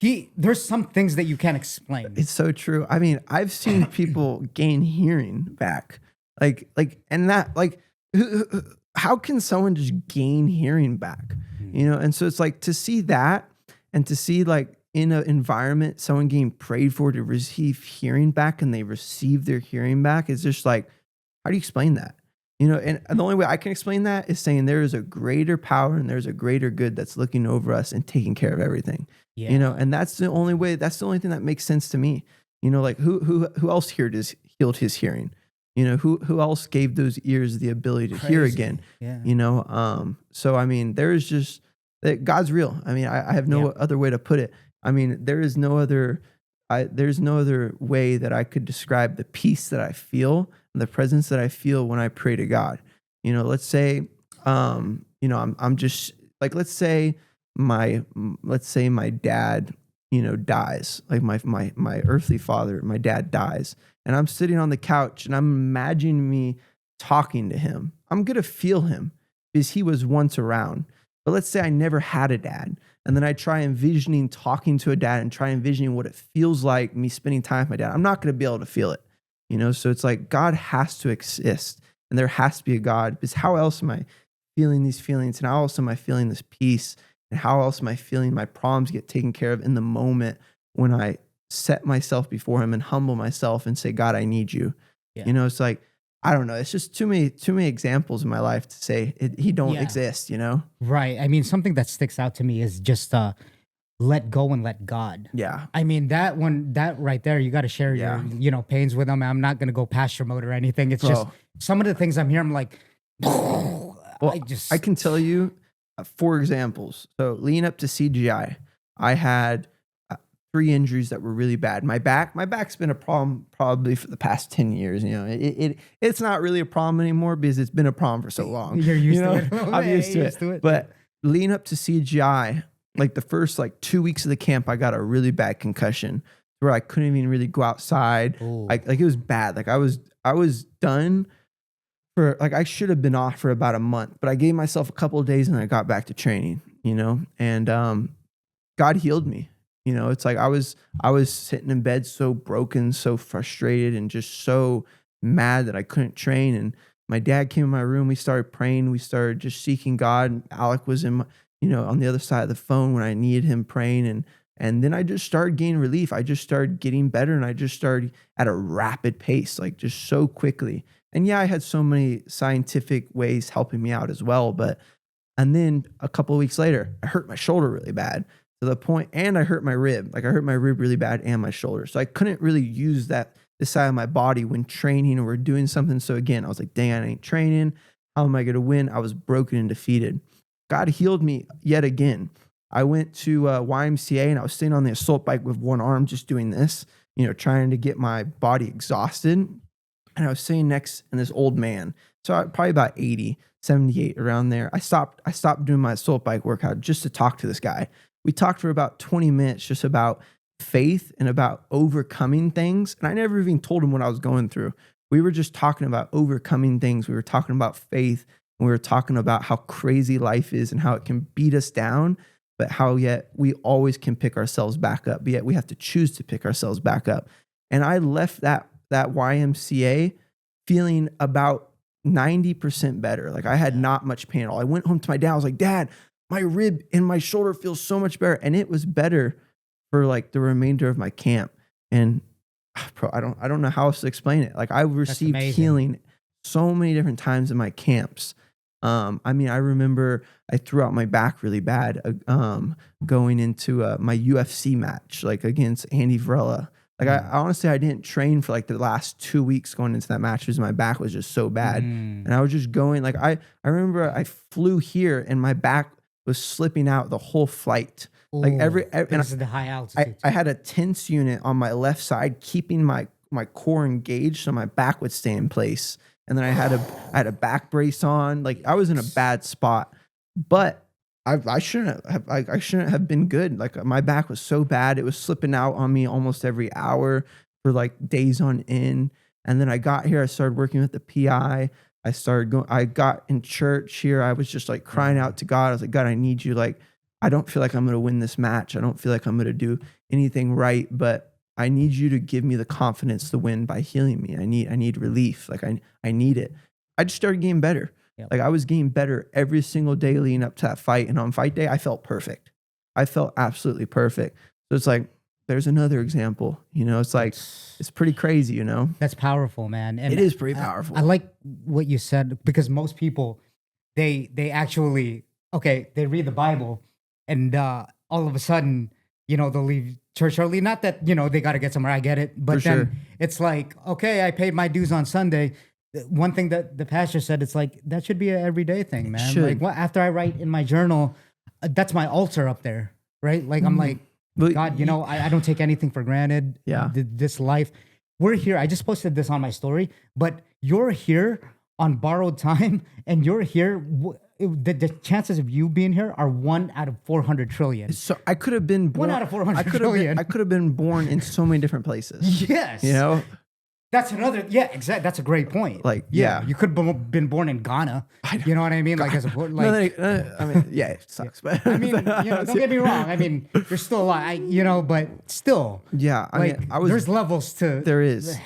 There's some things that you can't explain. It's so true. I mean, I've seen people gain hearing back. How can someone just gain hearing back? And so it's like to see that and to see like in an environment, someone getting prayed for to receive hearing back and they receive their hearing back is just like, how do you explain that? And the only way I can explain that is saying there is a greater power and there's a greater good that's looking over us and taking care of everything. Yeah. And that's the only way, that's the only thing that makes sense to me. Like who else healed his hearing? Who else gave those ears the ability to hear again? Yeah. So I mean, there is just that God's real. I mean, I have no other way to put it. I mean, there's no other way that I could describe the peace that I feel and the presence that I feel when I pray to God. Let's say, I'm just like, let's say my dad, dies, like my earthly father, my dad dies, and I'm sitting on the couch and I'm imagining me talking to him. I'm going to feel him because he was once around. But let's say I never had a dad. And then I try envisioning talking to a dad and try envisioning what it feels like me spending time with my dad. I'm not going to be able to feel it, So it's like God has to exist and there has to be a God, because how else am I feeling these feelings? And how else am I feeling this peace? And how else am I feeling my problems get taken care of in the moment when I set myself before him and humble myself and say, God, I need you. Yeah. It's like, I don't know. It's just too many examples in my life to say he don't exist, Right. I mean, something that sticks out to me is just let go and let God. Yeah. I mean, that right there, you got to share your, pains with him. I'm not going to go pasture mode or anything. It's just some of the things I'm hearing, I'm like, I can tell you 4 examples. So leading up to CGI, I had 3 injuries that were really bad. My back's been a problem probably for the past 10 years. It's not really a problem anymore because it's been a problem for so long. You're used to it. I'm used to it. But leading up to CGI, like the first 2 weeks of the camp, I got a really bad concussion where I couldn't even really go outside. Like it was bad. Like I was done for, I should have been off for about a month, but I gave myself a couple of days and I got back to training, and God healed me. It's like I was sitting in bed so broken, so frustrated, and just so mad that I couldn't train. And my dad came in my room. We started praying. We started just seeking God. And Alec was on the other side of the phone when I needed him praying. And And then I just started gaining relief. I just started getting better, and I just started at a rapid pace, like just so quickly. And yeah, I had so many scientific ways helping me out as well. And then a couple of weeks later, I hurt my shoulder really bad to the point, and I hurt my rib. Like I hurt my rib really bad and my shoulder. So I couldn't really use this side of my body when training or doing something. So again, I was like, dang, I ain't training. How am I going to win? I was broken and defeated. God healed me yet again. I went to YMCA, and I was sitting on the assault bike with one arm, just doing this, trying to get my body exhausted. And I was sitting next to this old man. So probably about 80, 78 around there. I stopped doing my assault bike workout just to talk to this guy. We talked for about 20 minutes just about faith and about overcoming things. And I never even told him what I was going through. We were just talking about overcoming things. We were talking about faith. And we were talking about how crazy life is and how it can beat us down, but how yet we always can pick ourselves back up. But yet we have to choose to pick ourselves back up. And I left that YMCA feeling about 90% better. Like I had not much pain at all. I went home to my dad. I was like, Dad, my rib and my shoulder feels so much better. And it was better for like the remainder of my camp. And bro, I don't know how else to explain it. Like I received healing so many different times in my camps. I remember I threw out my back really bad going into my UFC match, like against Andy Varela. Like I honestly, I didn't train for like the last 2 weeks going into that match because my back was just so bad. And I was just going like, I remember I flew here and my back was slipping out the whole flight. Ooh, like this is the high altitude. I had a tense unit on my left side, keeping my core engaged so my back would stay in place. And then I had a back brace on. Like I was in a bad spot, but I shouldn't have been good. Like my back was so bad. It was slipping out on me almost every hour for like days on end. And then I got here, I started working with the PI. I got in church here. I was just like crying out to God. I was like, God, I need you. Like, I don't feel like I'm going to win this match. I don't feel like I'm going to do anything right, but I need you to give me the confidence to win by healing me. I need relief. Like I need it. I just started getting better. Yep. Like I was getting better every single day leading up to that fight. And on fight day, I felt perfect. I felt absolutely perfect. So it's like, there's another example, it's like, it's pretty crazy, That's powerful, man. And it is pretty powerful. I like what you said, because most people, they actually, they read the Bible and all of a sudden, they'll leave church early. Not that, they got to get somewhere. I get it. But For then sure. It's like, I paid my dues on Sunday. One thing that the pastor said, it's like, that should be an everyday thing, man. Should. Like after I write in my journal, that's my altar up there, right? Like I'm like, God, I don't take anything for granted. Yeah. This life. We're here. I just posted this on my story, but you're here on borrowed time, and you're here. The chances of you being here are 1 out of 400 trillion. So I could have been born. 1 out of 400 trillion. I could have been born in so many different places. Yes. That's another, exactly. That's a great point. Like, you could have been born in Ghana. You know what I mean? Like, it sucks, but I mean, don't get me wrong. I mean, you're still alive, but still. Yeah, there's levels to. There is,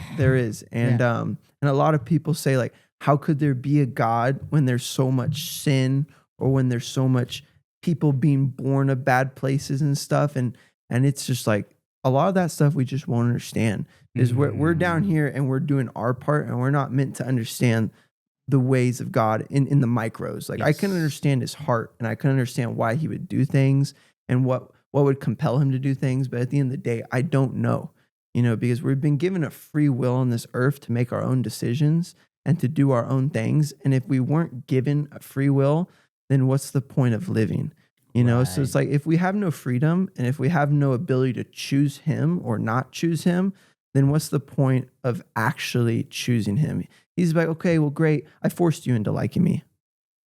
and and a lot of people say like, how could there be a God when there's so much sin, or when there's so much people being born of bad places and stuff, and it's just like a lot of that stuff we just won't understand. Is we're down here and we're doing our part, and we're not meant to understand the ways of God in the micros. Like I can understand his heart, and I can understand why he would do things and what would compel him to do things. But at the end of the day, I don't know, because we've been given a free will on this earth to make our own decisions and to do our own things. And if we weren't given a free will, then what's the point of living? Right. So it's like, if we have no freedom, and if we have no ability to choose him or not choose him, then what's the point of actually choosing him? He's like, okay, well, great. I forced you into liking me.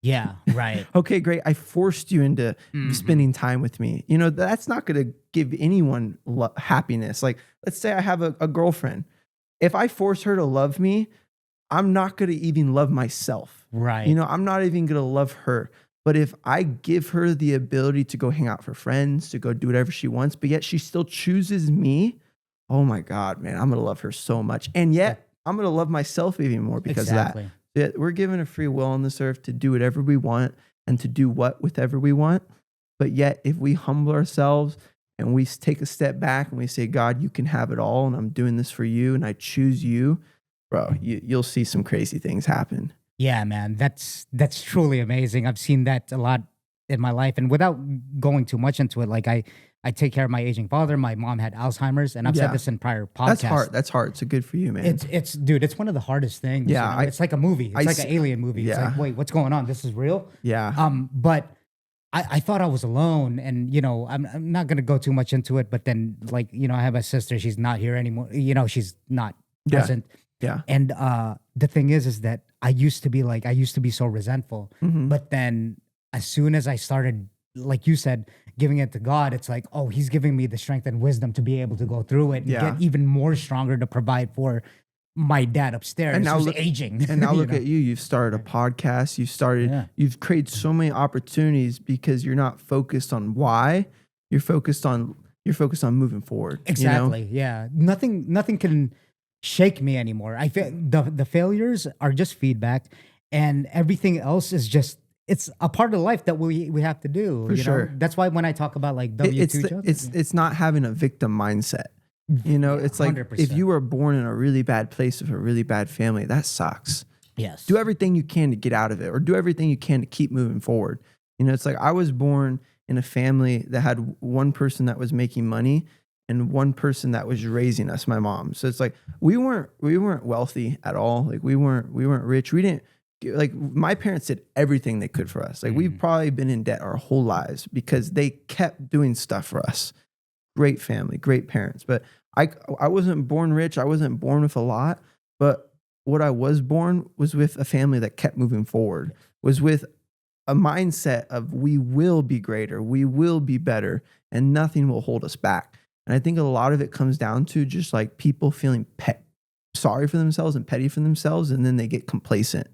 Yeah, right. Okay, great. I forced you into spending time with me. That's not going to give anyone happiness. Like, let's say I have a girlfriend. If I force her to love me, I'm not going to even love myself. Right. I'm not even going to love her. But if I give her the ability to go hang out for friends, to go do whatever she wants, but yet she still chooses me, oh my God, man, I'm going to love her so much. And yet I'm going to love myself even more because of that. We're given a free will on this earth to do whatever we want and to do whatever we want. But yet if we humble ourselves and we take a step back and we say, God, you can have it all, and I'm doing this for you, and I choose you, bro, you'll see some crazy things happen. Yeah, man, that's truly amazing. I've seen that a lot in my life, and without going too much into it, like I take care of my aging father. My mom had Alzheimer's, and I've said this in prior podcasts. That's hard. So good for you, man. It's dude, it's one of the hardest things. Yeah, it's like a movie. It's like an alien movie. It's like, wait, what's going on? This is real. Yeah. But I thought I was alone, and I'm not gonna go too much into it. But then, like, I have a sister. She's not here anymore. She's not present. Yeah. And the thing is that I used to be so resentful. But then as soon as I started, like you said, giving it to God, it's like, oh, he's giving me the strength and wisdom to be able to go through it and get even more stronger to provide for my dad upstairs and now who's look, aging. And now look at you. You've started a podcast. You've created so many opportunities because you're not focused on why. You're focused on moving forward. Exactly. Yeah. Nothing can shake me anymore. I feel the failures are just feedback, and everything else is just, it's a part of life that we have to do. For sure. That's why when I talk about like W2 it's not having a victim mindset. It's like 100%. If you were born in a really bad place with a really bad family, that sucks. Yes. Do everything you can to get out of it, or do everything you can to keep moving forward. It's like I was born in a family that had one person that was making money and one person that was raising us, my mom. So it's like we weren't wealthy at all. Like we weren't rich. We didn't, like, my parents did everything they could for us. Like we've probably been in debt our whole lives because they kept doing stuff for us. Great family, great parents. But I wasn't born rich. I wasn't born with a lot. But what I was born was with a family that kept moving forward, was with a mindset of we will be greater, we will be better, and nothing will hold us back. And I think a lot of it comes down to just like people feeling sorry for themselves and petty for themselves, and then they get complacent.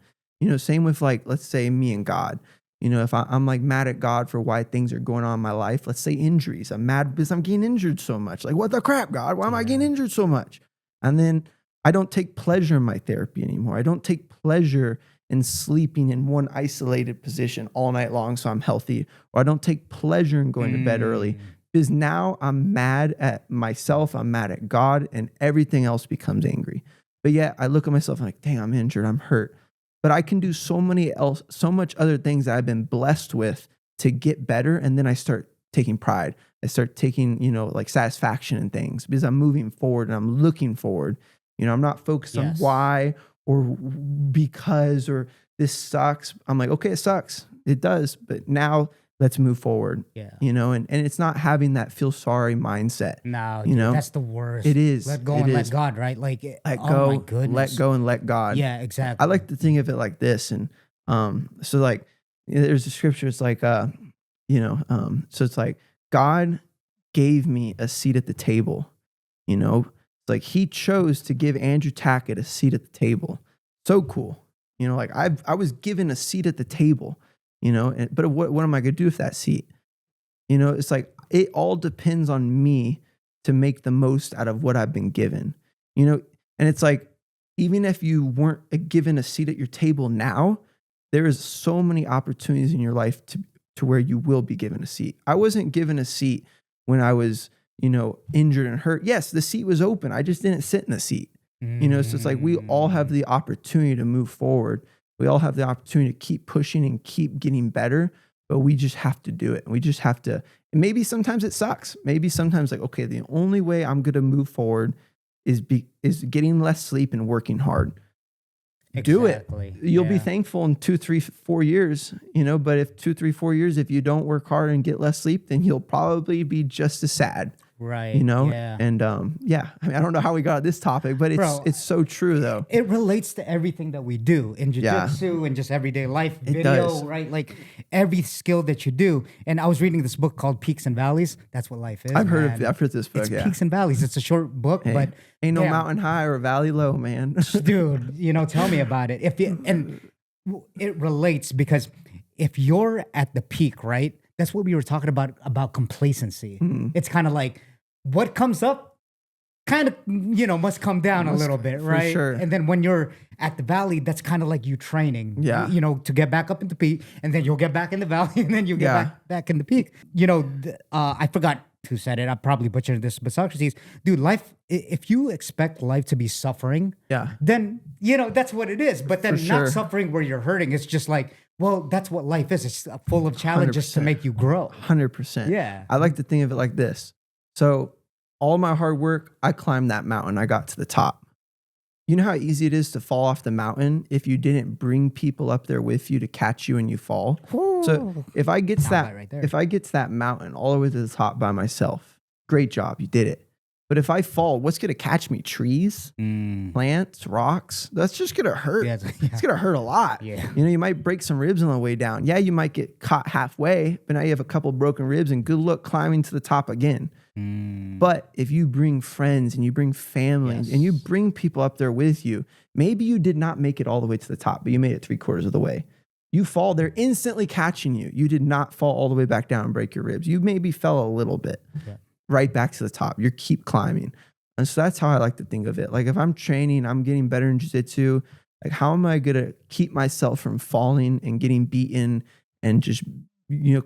Same with, like, let's say me and God. If I'm like mad at God for why things are going on in my life, let's say injuries. I'm mad because I'm getting injured so much. Like, what the crap, God? Why am I getting injured so much? And then I don't take pleasure in my therapy anymore. I don't take pleasure in sleeping in one isolated position all night long so I'm healthy. Or I don't take pleasure in going to bed early because now I'm mad at myself. I'm mad at God, and everything else becomes angry. But yet I look at myself and I'm like, dang, I'm injured. I'm hurt. But I can do so much other things that I've been blessed with to get better. And then I start taking pride. I start taking, like satisfaction in things because I'm moving forward and I'm looking forward. I'm not focused on why or because or this sucks. I'm like, okay, it sucks. It does. But now let's move forward. Yeah. And it's not having that feel sorry mindset. No, dude, that's the worst. It is. Let go and let God, right? Like, let go, my goodness. let go and let God. Yeah, exactly. I like to think of it like this. And so like there's a scripture, it's like, so it's like God gave me a seat at the table, It's like he chose to give Andrew Tackett a seat at the table. So cool. Like I was given a seat at the table. But what am I going to do with that seat? It's like it all depends on me to make the most out of what I've been given. And it's like, even if you weren't given a seat at your table now, there is so many opportunities in your life to where you will be given a seat. I wasn't given a seat when I was, injured and hurt. Yes, the seat was open. I just didn't sit in the seat. So it's like we all have the opportunity to move forward. We all have the opportunity to keep pushing and keep getting better, but we just have to do it. We just have to, and maybe sometimes it sucks. Maybe sometimes like, okay, the only way I'm going to move forward is getting less sleep and working hard. Do it. You'll be thankful in 2, 3, 4 years, but if 2, 3, 4 years, if you don't work hard and get less sleep, then you'll probably be just as sad. Right. Yeah. And I mean, I don't know how we got on this topic, but it's so true though. It relates to everything that we do in jiu-jitsu and just everyday life, video, right? Like every skill that you do. And I was reading this book called Peaks and Valleys. That's what life is. I've heard this book. It's Peaks and Valleys. It's a short book, but ain't no mountain high or valley low, man. Dude, tell me about it. And it relates because if you're at the peak, right? That's what we were talking about complacency. It's kind of like what comes up kind of, must come down a little bit, right? Sure. And then when you're at the valley, that's kind of like you training, to get back up into peak, and then you'll get back in the valley, and then you get back in the peak. I forgot who said it. I probably butchered this, but Socrates, dude, life. If you expect life to be suffering, then that's what it is. But then not suffering where you're hurting. It's just like, well, that's what life is. It's full of challenges 100%. To make you grow. 100%. Yeah. I like to think of it like this. So all my hard work, I climbed that mountain. I got to the top. You know how easy it is to fall off the mountain if you didn't bring people up there with you to catch you when you fall. Ooh. So if I get to that mountain all the way to the top by myself, great job, you did it. But if I fall, what's going to catch me? Trees, plants, rocks? That's just going to hurt. Yeah. It's going to hurt a lot. Yeah. You might break some ribs on the way down. Yeah, you might get caught halfway, but now you have a couple broken ribs and good luck climbing to the top again. But if you bring friends and you bring families and you bring people up there with you, maybe you did not make it all the way to the top, but you made it 3/4 of the way. You fall, they're instantly catching you. You did not fall all the way back down and break your ribs. You maybe fell a little bit, right back to the top. You keep climbing. And so that's how I like to think of it. Like if I'm training, I'm getting better in jiu-jitsu, like how am I going to keep myself from falling and getting beaten and just,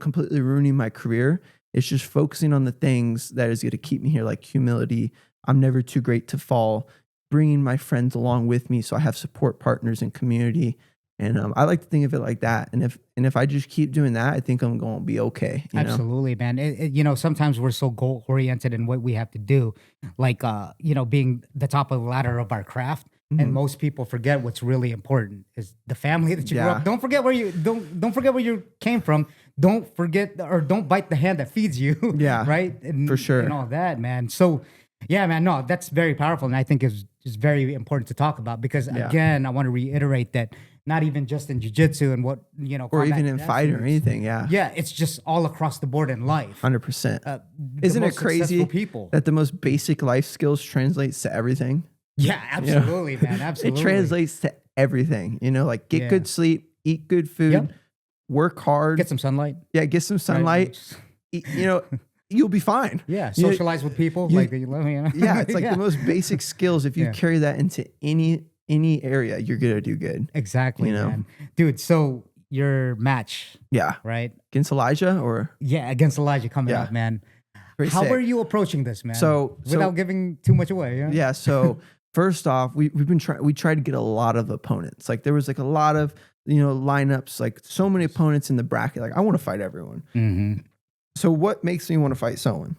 completely ruining my career? It's just focusing on the things that is going to keep me here, like humility. I'm never too great to fall. Bringing my friends along with me so I have support partners and community. And I like to think of it like that. And if I just keep doing that, I think I'm going to be okay. Absolutely, man. Sometimes we're so goal oriented in what we have to do, like being the top of the ladder of our craft. And most people forget what's really important is the family that you grew up. Don't forget where you came from. Don't forget or don't bite the hand that feeds you. Yeah. Right? And, for sure. And all that, man. So yeah, man, no, that's very powerful. And I think it's very important to talk about because again, I want to reiterate that not even just in jiu-jitsu and what, or even in fighting or anything. Yeah. Yeah. It's just all across the board in life. 100%. Isn't it crazy that the most basic life skills translates to everything? Yeah, absolutely, man. Absolutely. It translates to everything, like get good sleep, eat good food, work hard. Get some sunlight. Yeah, get some sunlight. Right. You'll be fine. Yeah, socialize with people. Yeah, it's like the most basic skills. If you carry that into any area, you're going to do good. Exactly, man. Dude, so your match. Yeah. Right? Against Elijah or? Yeah, against Elijah coming up, man. How are you approaching this, man? So without giving too much away. Yeah, so first off, we tried to get a lot of opponents. Like there was like a lot of, lineups, like so many opponents in the bracket. Like I want to fight everyone. Mm-hmm. So what makes me want to fight someone?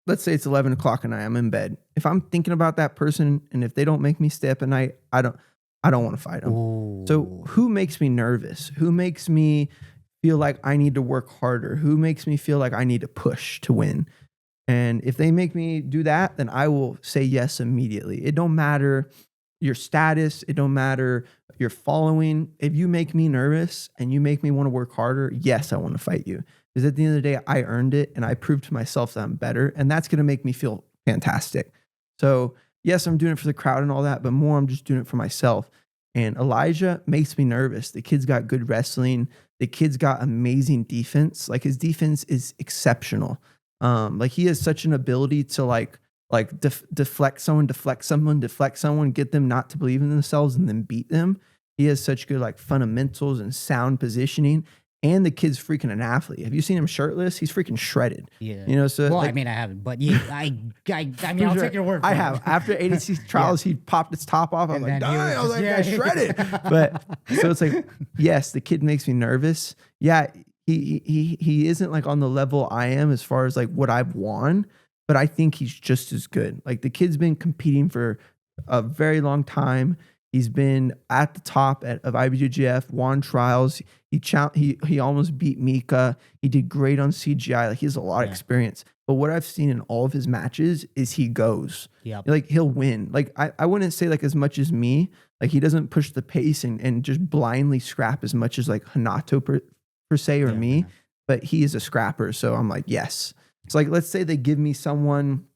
Let's say it's 11 o'clock and I'm in bed. If I'm thinking about that person and if they don't make me stay up at night, I don't want to fight them. Ooh. So who makes me nervous? Who makes me feel like I need to work harder? Who makes me feel like I need to push to win? And if they make me do that, then I will say yes immediately. It don't matter your status. It don't matter your following. If you make me nervous and you make me want to work harder, yes, I want to fight you. Because at the end of the day, I earned it and I proved to myself that I'm better. And that's going to make me feel fantastic. So yes, I'm doing it for the crowd and all that, but more I'm just doing it for myself. And Elijah makes me nervous. The kid's got good wrestling. The kid's got amazing defense. Like his defense is exceptional. Like he has such an ability to deflect someone, get them not to believe in themselves and then beat them. He has such good fundamentals and sound positioning. And the kid's freaking an athlete. Have you seen him shirtless? He's freaking shredded. Yeah. So I haven't, but I mean, I'll take your word for it. I have. After ADCC trials, he popped his top off. I'm like, dang, I was like, guy's shredded. But so it's like, yes, the kid makes me nervous. Yeah, he isn't on the level I am as far as what I've won, but I think he's just as good. Like the kid's been competing for a very long time. He's been at the top of IBJJF, won trials. He almost beat Mika. He did great on CGI. He has a lot of experience. But what I've seen in all of his matches is he goes. Yep. He'll win. I wouldn't say as much as me. He doesn't push the pace and just blindly scrap as much as Hanato per se or me. Man. But he is a scrapper. So I'm like, yes. It's let's say they give me someone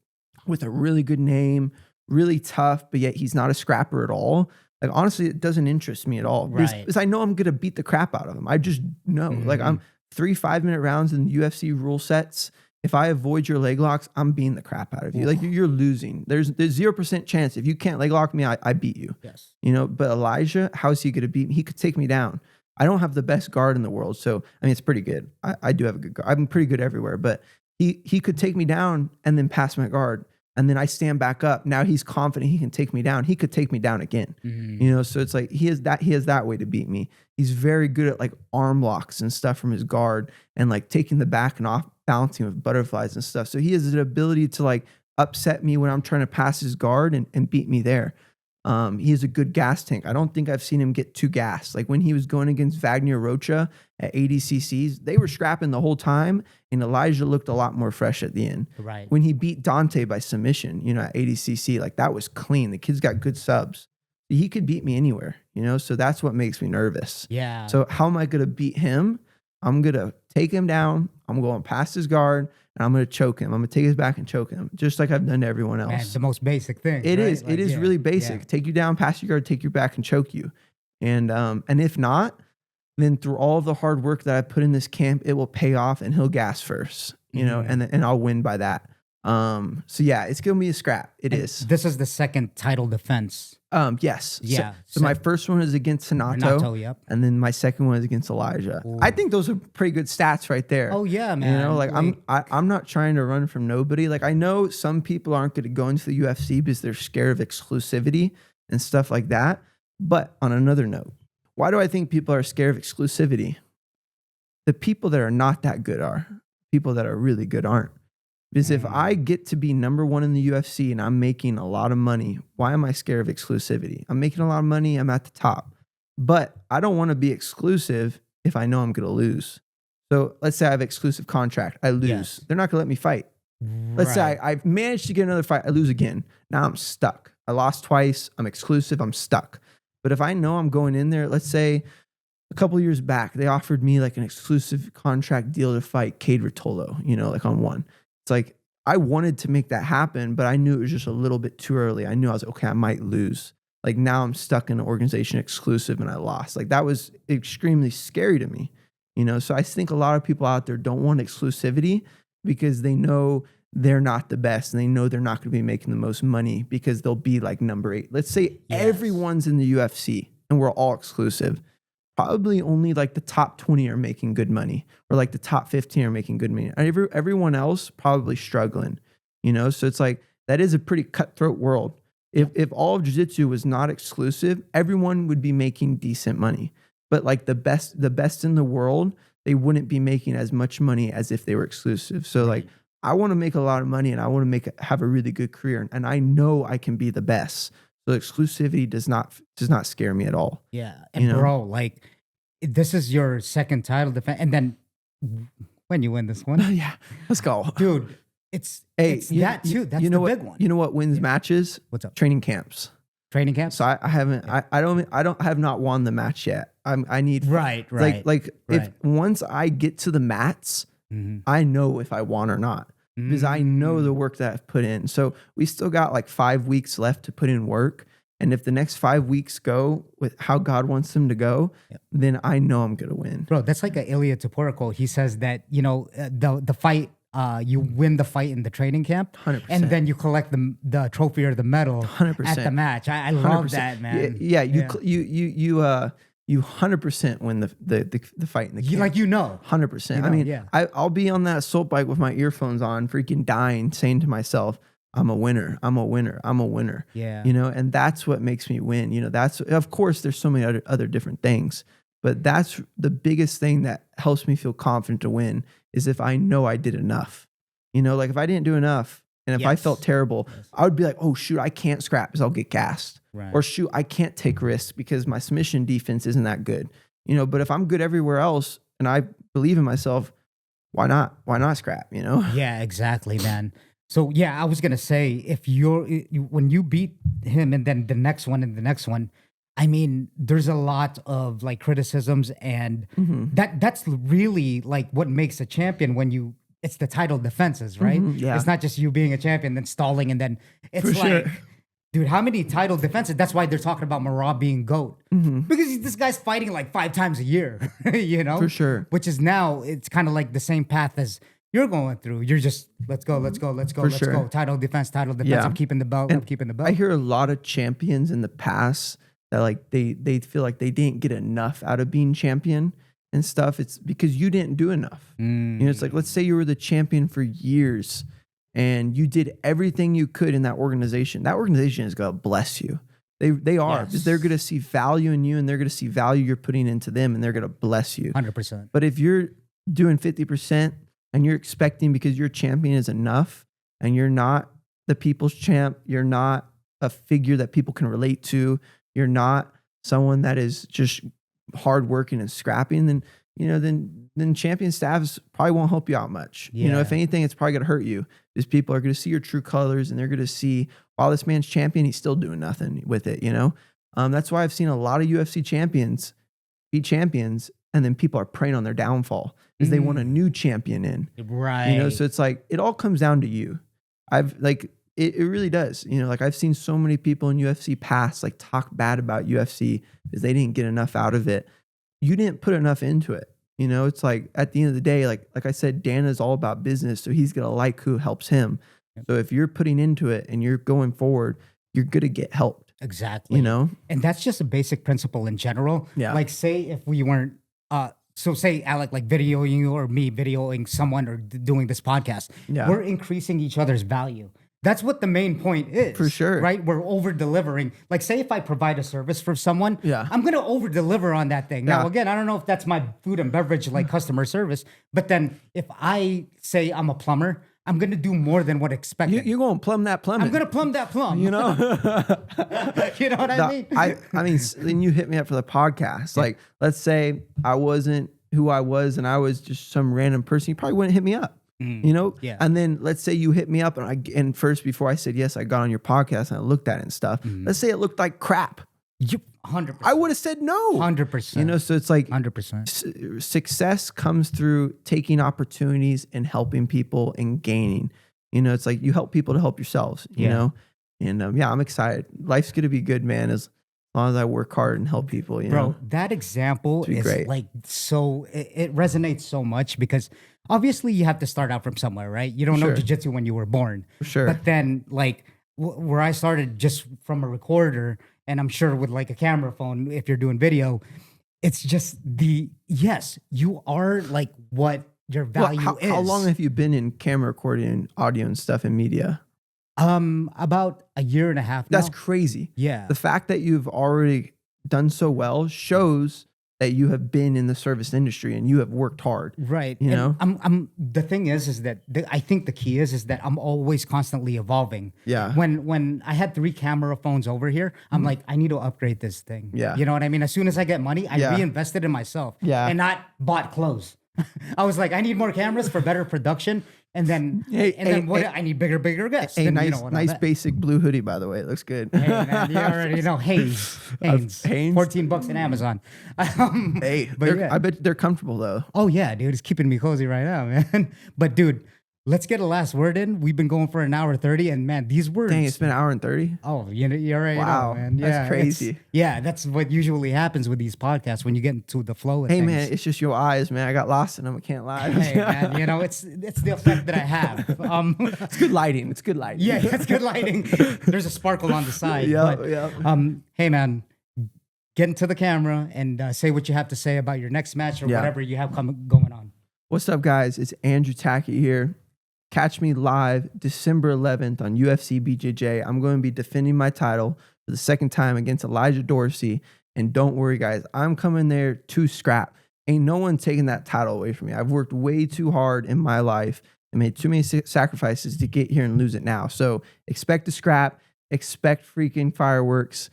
with a really good name, really tough, but yet he's not a scrapper at all. Honestly, it doesn't interest me at all. Right. Because I know I'm going to beat the crap out of him. I just know. Mm-hmm. I'm 3 5-minute rounds in the UFC rule sets. If I avoid your leg locks, I'm beating the crap out of you. You're losing. There's 0% chance. If you can't leg lock me, I beat you. Yes. But Elijah, how's he going to beat me? He could take me down. I don't have the best guard in the world. So, it's pretty good. I do have a good guard. I'm pretty good everywhere. But he could take me down and then pass my guard. And then I stand back up. Now he's confident he can take me down. He could take me down again. You know, so it's like he has that way to beat me. He's very good at like arm locks and stuff from his guard and like taking the back and off, balancing with butterflies and stuff. So he has the ability to like upset me when I'm trying to pass his guard and beat me there. He is a good gas tank. I don't think I've seen him get too gassed. Like when he was going against Wagner Rocha at ADCCs, they were scrapping the whole time, and Elijah looked a lot more fresh at the end. Right. When he beat Dante by submission, you know, at ADCC, like that was clean. The kid's got good subs. He could beat me anywhere, you know, so that's what makes me nervous. Yeah. So how am I going to beat him? I'm going to take him down. I'm going past his guard, and I'm going to choke him. I'm going to take his back and choke him, just like I've done to everyone else. Man, the most basic thing. It right? is. Like, It is really basic. Take you down, pass your guard, take your back, and choke you. And if not, then through all of the hard work that I put in this camp, it will pay off, and he'll gas first, you know, and I'll win by that. So yeah, it's gonna be a scrap. It is. This is the second title defense. Yes. Yeah. So my first one is against Hanato. Yep. And then my second one is against Elijah. Ooh. I think those are pretty good stats right there. Oh yeah, man. You know, like I'm not trying to run from nobody. Like I know some people aren't going to go into the UFC because they're scared of exclusivity and stuff like that. But on another note, why do I think people are scared of exclusivity? The people that are not that good are. People that are really good aren't. Because if I get to be number one in the UFC and I'm making a lot of money, why am I scared of exclusivity? I'm making a lot of money. I'm at the top. But I don't want to be exclusive if I know I'm going to lose. So let's say I have an exclusive contract. I lose. Yes. They're not going to let me fight. Let's say I've managed to get another fight. I lose again. Now I'm stuck. I lost twice. I'm exclusive. I'm stuck. But if I know I'm going in there, let's say a couple years back, they offered me like an exclusive contract deal to fight Cade Rotolo, you know, like on one. It's like I wanted to make that happen, but I knew it was just a little bit too early. I knew I was okay, I might lose. Like now I'm stuck in an organization exclusive and I lost. Like that was extremely scary to me. You know, so I think a lot of people out there don't want exclusivity because they know they're not the best and they know they're not going to be making the most money because they'll be like number 8. Let's say everyone's in the UFC and we're all exclusive. Probably only like the top 20 are making good money or like the top 15 are making good money. Everyone else probably struggling, you know? So it's like, that is a pretty cutthroat world. If all of jiu-jitsu was not exclusive, everyone would be making decent money. But like the best in the world, they wouldn't be making as much money as if they were exclusive. So like, I want to make a lot of money and I want to have a really good career. And I know I can be the best. So exclusivity does not scare me at all. Yeah. And bro, like this is your second title defense. And then when you win this one. Yeah. Let's go. Dude, it's that too. That's the big one. You know what wins matches? What's up? Training camps. Training camps? So I haven't I have not won the match yet. I need right. If once I get to the mats, I know if I won or not. Because I know the work that I've put in. So we still got like 5 weeks left to put in work. And if the next 5 weeks go with how God wants them to go, then I know I'm going to win. Bro, that's like an Ilya Topuria. He says that, you know, the fight, you win the fight in the training camp. 100%. And then you collect the trophy or the medal 100%. at the match. I love that, man. You 100% win the fight in the camp. Like, you know. 100%. You know, I mean, I'll be on that assault bike with my earphones on, freaking dying, saying to myself, I'm a winner. I'm a winner. I'm a winner. Yeah. You know, and that's what makes me win. You know, that's, of course, there's so many other different things, but that's the biggest thing that helps me feel confident to win is if I know I did enough. You know, like if I didn't do enough and if I felt terrible, I would be like, oh, shoot, I can't scrap because I'll get gassed. Right. Or shoot, I can't take risks because my submission defense isn't that good. You know, but if I'm good everywhere else and I believe in myself, why not? Why not scrap, you know? Yeah, exactly, man. So yeah, I was gonna say when you beat him and then the next one and the next one, I mean, there's a lot of like criticisms and that's really like what makes a champion when it's the title defenses, right? Yeah. It's not just you being a champion then stalling and then it's dude, how many title defenses? That's why they're talking about Marab being GOAT. Because this guy's fighting like 5 times a year, you know? For sure. Which is now, it's kind of like the same path as you're going through. You're just, let's go. Title defense. Yeah. I'm keeping the belt. I hear a lot of champions in the past that like they feel like they didn't get enough out of being champion. and stuff, it's because you didn't do enough. You know, it's like, let's say you were the champion for years and you did everything you could in that organization. That organization is going to bless you. They are, because they're going to see value in you and they're going to see value you're putting into them and they're going to bless you. 100%. But if you're doing 50% and you're expecting because your champion is enough and you're not the people's champ, you're not a figure that people can relate to, you're not someone that is just hardworking and scrapping, then, you know, then champion staffs probably won't help you out much. You know, if anything, it's probably going to hurt you, because people are going to see your true colors and they're going to see, while this man's champion, he's still doing nothing with it, you know? That's why I've seen a lot of UFC champions be champions and then people are preying on their downfall because they want a new champion in. Right. You know, so it's like, it all comes down to you. It really does. You know, like I've seen so many people in UFC past like talk bad about UFC because they didn't get enough out of it. You didn't put enough into it. You know, it's like at the end of the day, like I said, Dan is all about business. So he's going to like who helps him. So if you're putting into it and you're going forward, you're going to get helped. Exactly. You know? And that's just a basic principle in general. Yeah. Like say if we weren't, so say Alec, like videoing you or me videoing someone or doing this podcast, we're increasing each other's value. That's what the main point is. For sure. Right? We're over delivering. Like say if I provide a service for someone, I'm going to over deliver on that thing. Now, again, I don't know if that's my food and beverage, like customer service, but then if I say I'm a plumber, I'm going to do more than what expected. You're going to plumb that plumbing. I'm going to plumb that plumb. You know? You know what I mean? I mean, then you hit me up for the podcast. Like, let's say I wasn't who I was and I was just some random person, you probably wouldn't hit me up. You know? Yeah. And then let's say you hit me up and first, before I said yes, I got on your podcast and I looked at it and stuff. Let's say it looked like crap. 100%. I would have said no. 100%. You know, so it's like 100%. Success comes through taking opportunities and helping people and gaining. You know, it's like you help people to help yourselves, you know? And I'm excited. Life's going to be good, man, as long as I work hard and help people, you know? That example is great. like so, it resonates so much because obviously you have to start out from somewhere, right? You don't know jiu-jitsu when you were born. For sure. But then like where I started just from a recorder, and I'm sure with like a camera phone, if you're doing video, it's just yes, you are like what your value is. How long have you been in camera recording and audio and stuff in media? About a year and a half now. That's crazy. Yeah. The fact that you've already done so well shows that you have been in the service industry and you have worked hard. Right. You know? I'm the thing is that I think the key is that I'm always constantly evolving. Yeah. When I had 3 camera phones over here, I'm like, I need to upgrade this thing. Yeah. You know what I mean? As soon as I get money, I reinvested in myself. Yeah. And not bought clothes. I was like, I need more cameras for better production. And then, I need bigger guests. A nice basic blue hoodie, by the way. It looks good. Hey, man, you already know. Hanes. $14 on Amazon. I bet they're comfortable though. Oh yeah, dude. It's keeping me cozy right now, man. But dude, let's get a last word in. We've been going for an hour 30 and man, these words. Dang, it's been an hour and 30? Oh, you already know, man. Yeah, that's crazy. That's what usually happens with these podcasts when you get into the flow of things. Man, it's just your eyes, man. I got lost in them. I can't lie. Hey, man, you know, it's the effect that I have. It's good lighting. It's good lighting. Yeah, it's good lighting. There's a sparkle on the side. Hey, man, get into the camera and say what you have to say about your next match or whatever you have going on. What's up, guys? It's Andrew Tackett here. Catch me live December 11th on UFC BJJ. I'm going to be defending my title for the second time against Elijah Dorsey. And don't worry, guys, I'm coming there to scrap. Ain't no one taking that title away from me. I've worked way too hard in my life and made too many sacrifices to get here and lose it now. So expect to scrap, expect freaking fireworks.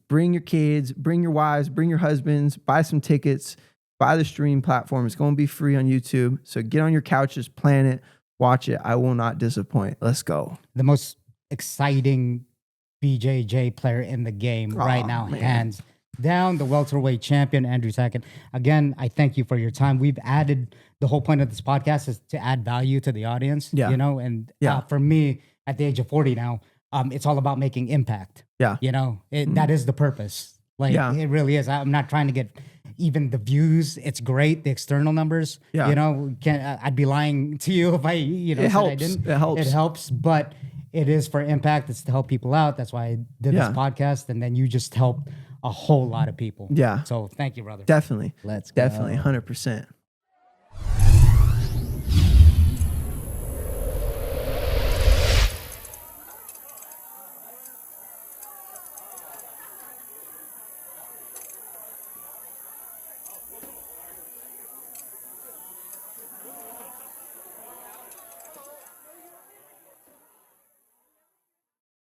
Bring your kids, bring your wives, bring your husbands, buy some tickets, buy the stream platform. It's going to be free on YouTube. So get on your couches, plan it. Watch it. I will not disappoint. Let's go. The most exciting BJJ player in the game right now, man. Hands down, the welterweight champion, Andrew Tackett. Again, I thank you for your time. We've added, the whole point of this podcast is to add value to the audience, you know, and for me, at the age of 40 now, it's all about making impact. Yeah. You know, that is the purpose. Like, it really is. I'm not trying to get even the views. It's great. The external numbers, you know, I'd be lying to you if I, said I didn't. It helps, but it is for impact. It's to help people out. That's why I did this podcast. And then you just help a whole lot of people. Yeah. So thank you, brother. Definitely. Let's go. Definitely. 100%.